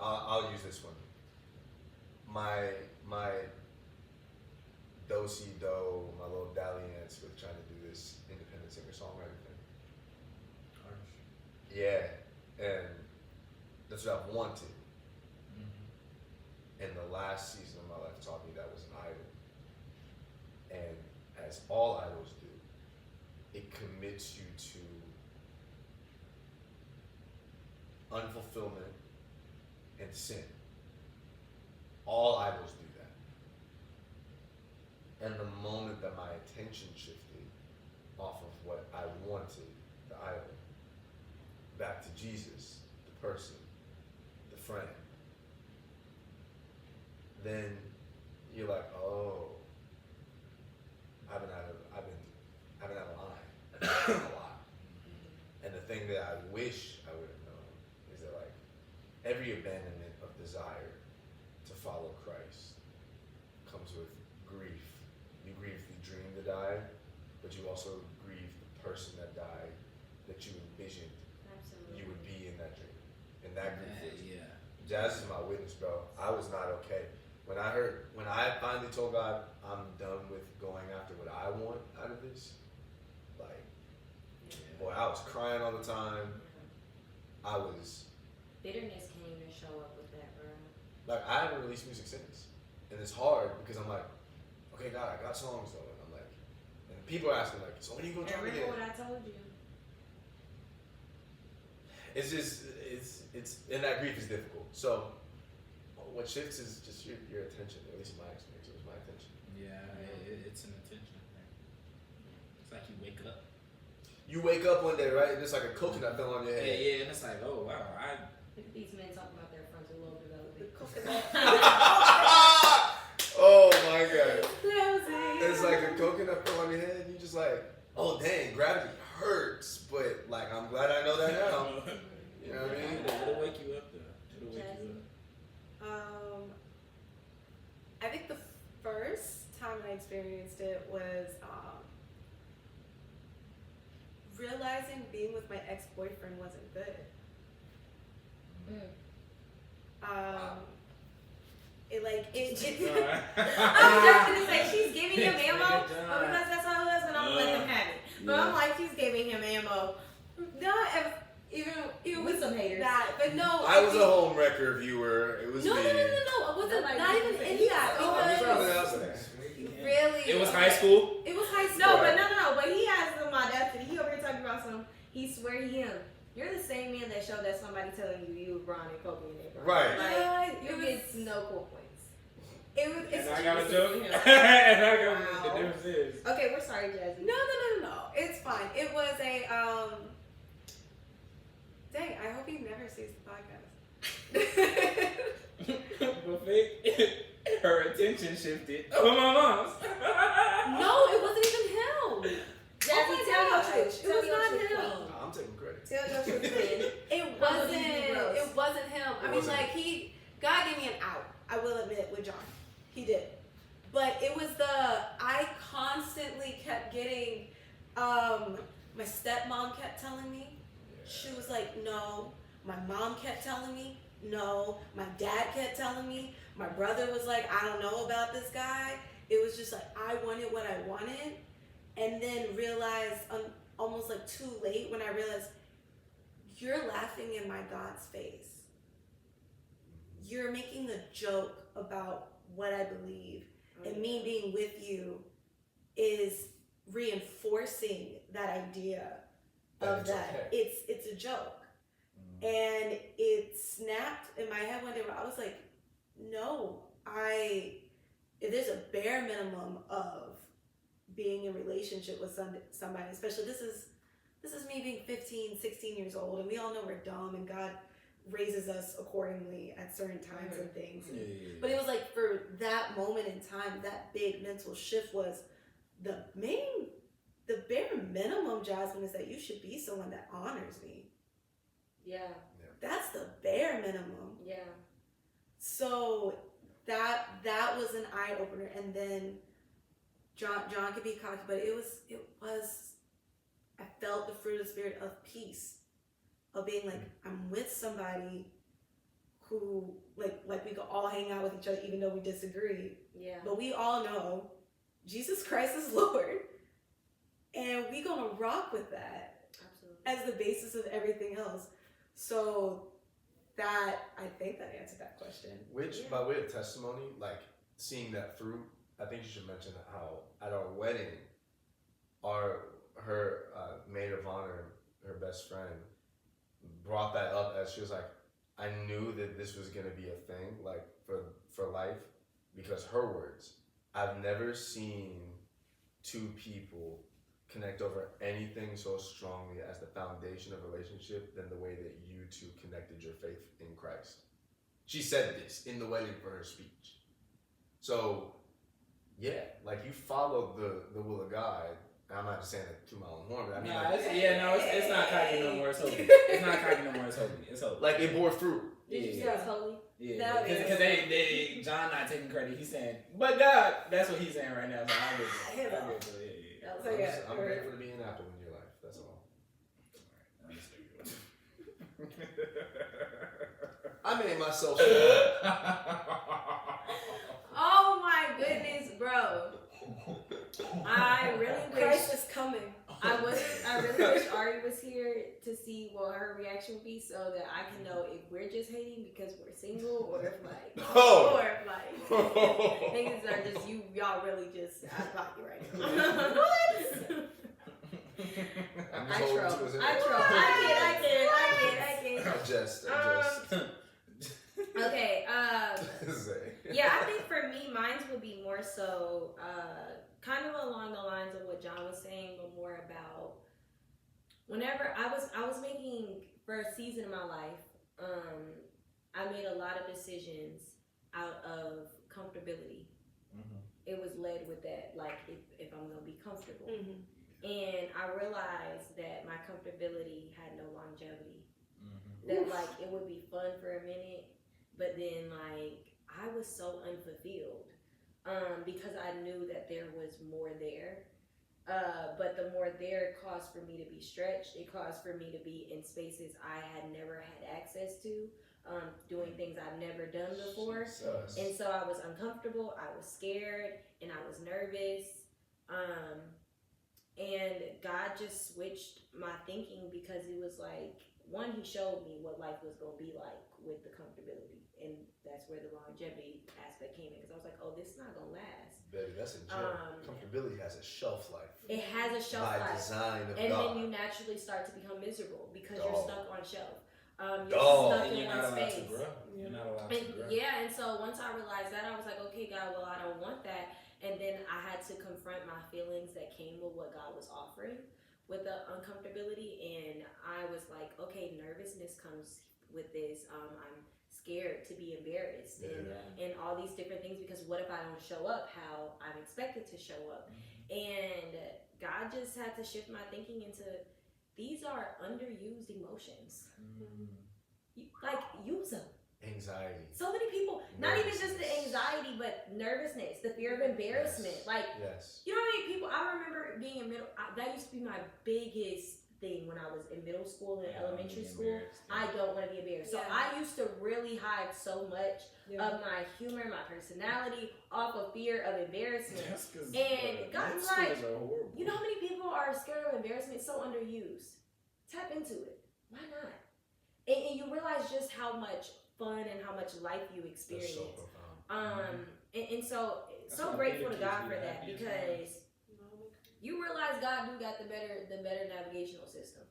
I'll use this one. My do-si-do, my little dalliance with trying to do this independent singer-songwriter thing. Yeah, and that's what I've wanted. And the last season of my life taught me that was an idol. And as all idols do, it commits you to unfulfillment and sin. All idols do that. And the moment that my attention shifted off of what I wanted, the idol, back to Jesus, the person, the friend, then you're like, oh, I've been out of line. I've been doing a lot. And the thing that I wish I would have known is that like every abandonment of desire to follow Christ comes with grief. You grieve the dream that died, but you also grieve the person that died that you envisioned Absolutely. you would be in that dream. And that grief was Yeah. Jazz is my witness, bro. I was not okay. When I finally told God I'm done with going after what I want out of this, like, boy, I was crying all the time. I was, Bitterness can't even show up with that, bro. like, I haven't released music since. And it's hard because I'm like, okay, God, I got songs though. And I'm like, and people are asking, like, so when are you going to drop Remember again? what I told you. It's just, it's, and that grief is difficult. So, what shifts is just your attention. At least in my experience, it was my attention. Yeah, it's an attention thing. It's like you wake up. You wake up one day, right? And it's like a coconut fell on your head. Yeah, and it's like, oh wow, Look at these men talking about their frontal lobe development. Oh my god. Closing. It's like a coconut fell on your head, and you just like, oh dang, gravity hurts, but like I'm glad I know that now. You know what I mean? It'll wake you up though. It'll wake you up. I think the first time I experienced it was realizing being with my ex-boyfriend wasn't good. I was just gonna say she's giving him ammo, but because that's her husband, I'm gonna let him have it. But I'm like, she's giving him ammo. Not even With some haters. that, but no. I was a home wrecker viewer. It was No, me. no. I wasn't Nobody not even was in in that. that. I'm just Because throwing it out there. really, It was high school. It was high school. No, but he has some audacity. He over here talking about some. He swear he him. You're the same man that showed that somebody telling you you were Ron and Kobe and they Right. Like, Yeah, you it get was- no cool points. It was. And It's I got a just- joke. Yeah. And I got Wow. the difference is. Okay, we're sorry, Jazzy. No. It's fine. It was a Dang, I hope he never sees the podcast. But her attention shifted. Oh, my mom's. No, it wasn't even him. Jazzy, tell your truth. It was not him. I'm taking credit. Tell your truth, Queen. It wasn't him. I mean, like, God gave me an out, I will admit, with John. He did. But it was I constantly kept getting, my stepmom kept telling me, she was like, no. My mom kept telling me, no. My dad kept telling me. My brother was like, I don't know about this guy. It was just like, I wanted what I wanted. And then realized, almost like too late, when I realized, you're laughing in my God's face. You're making a joke about what I believe. And me being with you is reinforcing that idea of that. Okay. It's a joke. And it snapped in my head one day where I was like, no, if there's a bare minimum of being in relationship with somebody, especially this is me being 15, 16 years old, and we all know we're dumb, and God raises us accordingly at certain times and things. But it was like, for that moment in time, that big mental shift was the bare minimum, Jasmine, is that you should be someone that honors me. Yeah. That's the bare minimum. Yeah. So that was an eye opener, and then John could be cocky, but it was I felt the fruit of the spirit of peace, of being like, I'm with somebody who like we could all hang out with each other even though we disagree. Yeah. But we all know Jesus Christ is Lord, and we gonna rock with that. Absolutely. As the basis of everything else. So I think that answered that question. Which, by way of testimony, like seeing that fruit, I think you should mention how at our wedding, her maid of honor, her best friend, brought that up as she was like, I knew that this was gonna be a thing, like for life, because her words, I've never seen two people connect over anything so strongly as the foundation of a relationship than the way that you two connected your faith in Christ. She said this in the wedding for her speech. So, yeah, like you followed the will of God. I'm not just saying it through my own horn, but I mean, it's not cocky no more. It's holy. It's not cocky no more. It's holy. It's holy. Like it bore fruit. Did you say it's holy? Yeah, because they John not taking credit. He's saying, but God, that's what he's saying right now. So I get it. I'm grateful to be an apple in your life. That's all. I made myself Oh my goodness, bro. I really wish Christ is coming. I really wish Ari was here to see what her reaction would be, so that I can know if we're just hating because we're single, or if things are just y'all really just out of pocket right now. What? I troll. I kid. I just. Okay. Yeah, I think for me, mine would be more so kind of along the lines of what John was saying, but more about whenever I was making, for a season of my life, I made a lot of decisions out of comfortability. Mm-hmm. It was led with that, like if I'm gonna be comfortable. Mm-hmm. And I realized that my comfortability had no longevity. Mm-hmm. That like it would be fun for a minute, but then like I was so unfulfilled because I knew that there was more there. But the more there caused for me to be stretched. It caused for me to be in spaces I had never had access to, doing things I've never done before. Jesus. And so I was uncomfortable, I was scared, and I was nervous. And God just switched my thinking, because it was like, one, he showed me what life was going to be like with the comfortability. And that's where the longevity aspect came in. Because I was like, oh, this is not going to last. Baby, that's a gem. Comfortability has a shelf life. It has a shelf life. By design of and God. Then you naturally start to become miserable because you're stuck on shelf. You're stuck in one space. You're not allowed to grow. Yeah, and so once I realized that, I was like, okay, God, well, I don't want that. And then I had to confront my feelings that came with what God was offering. with the uncomfortability, and I was like, okay, nervousness comes with this. I'm scared to be embarrassed and all these different things, because what if I don't show up how I'm expected to show up? And God just had to shift my thinking into, these are underused emotions. Like, use them. Anxiety. So many people, not even just the anxiety, but nervousness, the fear of embarrassment. Like, you know how many people, I remember being in that used to be my biggest thing when I was in middle school and elementary school. I don't want to be embarrassed. So I used to really hide so much of my humor, my personality, off of fear of embarrassment. And God's like, you know how many people are scared of embarrassment? It's so underused. Tap into it. Why not? And you realize just how much fun and how much life you experience. That's so profound. And so grateful to God for that, because you realize God do got the better navigational system.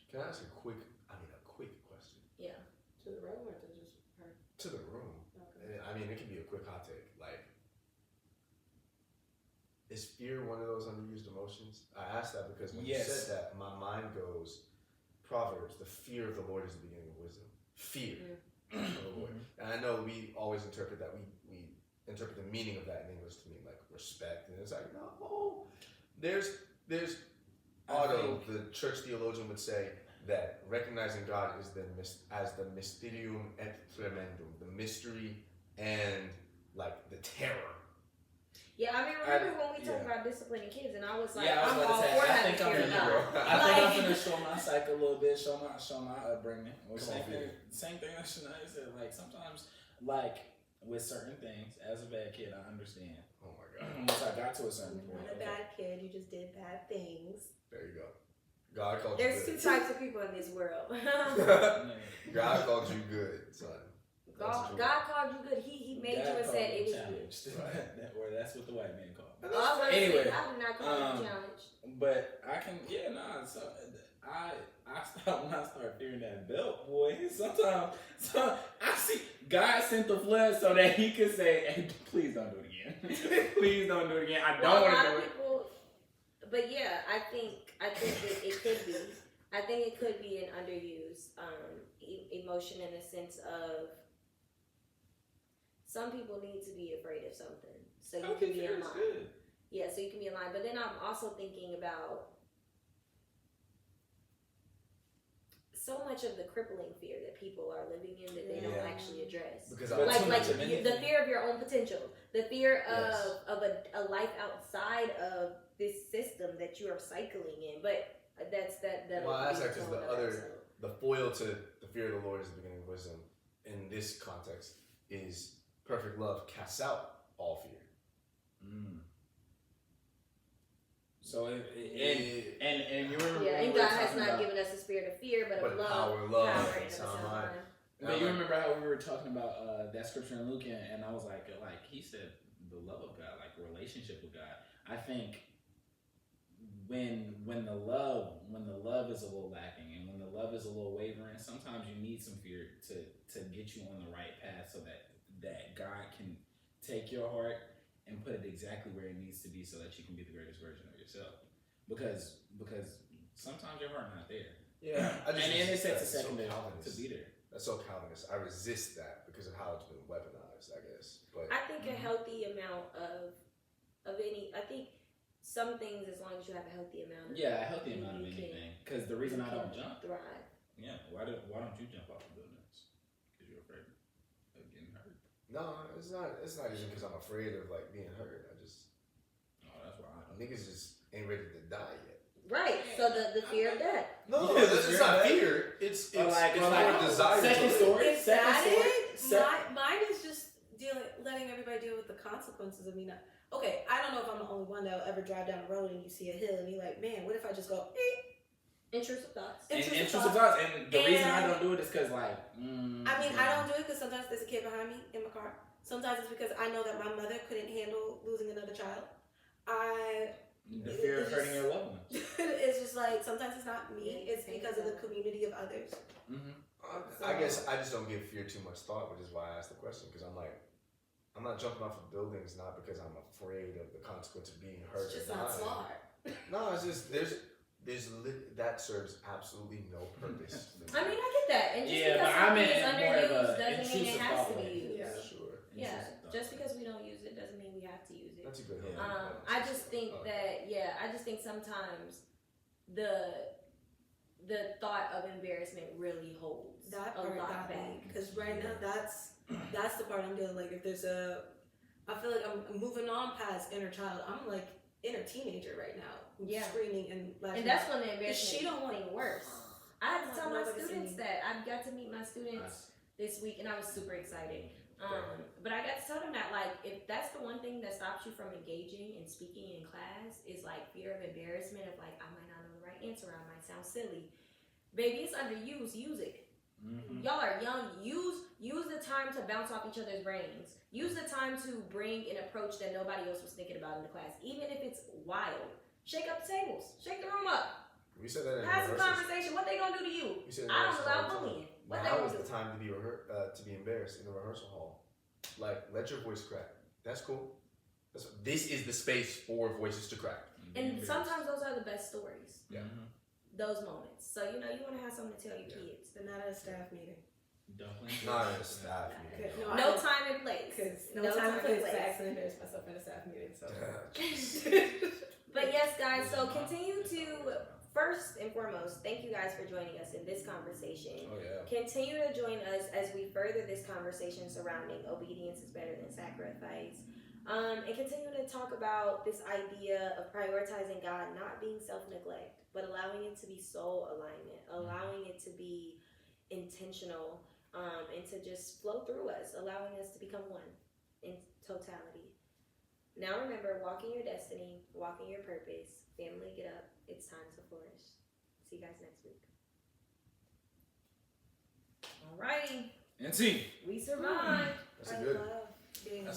Can I ask a quick question? Yeah. To the room or to just her? To the room. Okay. I mean, it can be a quick hot take. Like, is fear one of those underused emotions? I asked that because when you said that, my mind goes, Proverbs, the fear of the Lord is the beginning of wisdom. Fear of the Lord. And I know we always interpret that, we interpret the meaning of that in English to mean like respect, and it's like, no, there's Otto, the church theologian, would say that recognizing God is as the mysterium et tremendum, the mystery and like the terror. Yeah, I mean, remember when we talked about disciplining kids, and I was like, I'm all for having fear of God. I think I'm gonna show my psyche a little bit, show my upbringing. Or same thing that Shania said. Like, sometimes, like with certain things, as a bad kid, I understand. Oh my God. Once I got to a certain point. You're not a bad kid. You just did bad things. There you go. God called There's you good. two types of people in this world. God called you good, son. God called you good. He made you and said it was good. Or that's what the white man called. Anyway, I did not call you challenged. But I can, so I stopped when I started fearing that belt, boy. Sometimes I see God sent the flood so that he could say, hey, please don't do it again. Please don't do it again. I don't want to do it. But yeah, I think it could be. I think it could be an underused emotion, in the sense of, some people need to be afraid of something so you can be in line. Yeah, so you can be in line. But then I'm also thinking about so much of the crippling fear that people are living in that they don't actually address. Because like the fear of your own potential, the fear of a life outside of this system that you are cycling in. But that's that. Well, that's because the foil to the fear of the Lord is the beginning of wisdom. In this context, is perfect love casts out all fear. So and you remember, and God has not given us a spirit of fear, but of love, power, and a sound mind. But you remember how we were talking about that scripture in Luke, and I was like he said, the love of God, like relationship with God. I think when the love is a little lacking, and when the love is a little wavering, sometimes you need some fear to get you on the right path, so that God can take your heart and put it exactly where it needs to be, so that you can be the greatest version of yourself. Because sometimes your heart not there. Yeah, and it takes a second to be there. That's so Calvinist. I resist that because of how it's been weaponized, I guess. But I think a healthy amount of any. I think some things, as long as you have a healthy amount of a healthy amount of anything. Because the reason I don't jump, thrive. Yeah, why don't you jump off the buildings? Because you're afraid of getting hurt. No, it's not. It's not even because I'm afraid of like being hurt. That's why niggas just ain't ready to die yet. Right. So the fear of death. No, it's not fear. It's more desire. Second story. Mine is just letting everybody deal with the consequences of me not. Okay, I don't know if I'm the only one that'll ever drive down the road and you see a hill and you're like, man, what if I just go, Intrusive thoughts. Intrusive thoughts. And the reason I don't do it is because, I don't do it because sometimes there's a kid behind me in my car. Sometimes it's because I know that my mother couldn't handle losing another child. The fear of hurting your loved ones. It's just like, sometimes it's not me. It's because of the community of others. I guess I just don't give fear too much thought, which is why I asked the question. Because I'm not jumping off of buildings not because I'm afraid of the consequence of being hurt. It's just not smart. No, it's just that serves absolutely no purpose. I mean, I get that, and just Yeah, because but I something meant is more of underused a doesn't mean it intrusive has to thought be way. used. Yeah. Sure. Yeah, Intrusive thought. just because we don't use it doesn't mean we have to use it. That's a good Yeah. one. I just think sometimes the thought of embarrassment really holds That a part lot got me back. because right now that's the part I'm dealing. Like if there's I feel like I'm moving on past inner child. I'm like inner teenager right now, who's Yeah. screaming and lashing And that's out. when the embarrassment she don't want thing worse. I had to tell my students that. I got to meet my students this week, and I was super excited. But I got to tell them that, like, if that's the one thing that stops you from engaging and speaking in class is like fear of embarrassment of like I might not know the right answer, I might sound silly. Baby, it's underused. Use it. Mm-hmm. Y'all are young. Use the time to bounce off each other's brains. Use the time to bring an approach that nobody else was thinking about in the class, even if it's wild. Shake up the tables. Shake the room up. We said that in Have some rehearsals. conversation. What they gonna do to you? We said in I don't rehearsals all allow the time. bullying. What they Now gonna is do? the time to be embarrassed in the rehearsal hall. Like, let your voice crack. That's cool. This is the space for voices to crack. And sometimes those are the best stories. Yeah. Those moments. So you want to have something to tell your kids. But not at a staff meeting. Not in a staff meeting. No time and place. Because no time and place to actually embarrass myself in a staff meeting. So. But yes, guys. So continue to first and foremost, thank you guys for joining us in this conversation. Oh yeah. Continue to join us as we further this conversation surrounding obedience is better than sacrifice. And continue to talk about this idea of prioritizing God, not being self-neglect, but allowing it to be soul alignment, allowing it to be intentional, and to just flow through us, allowing us to become one in totality. Now remember, walk in your destiny, walk in your purpose. Family, get up. It's time to flourish. See you guys next week. Alrighty. And see. We survived. That's a good. I love being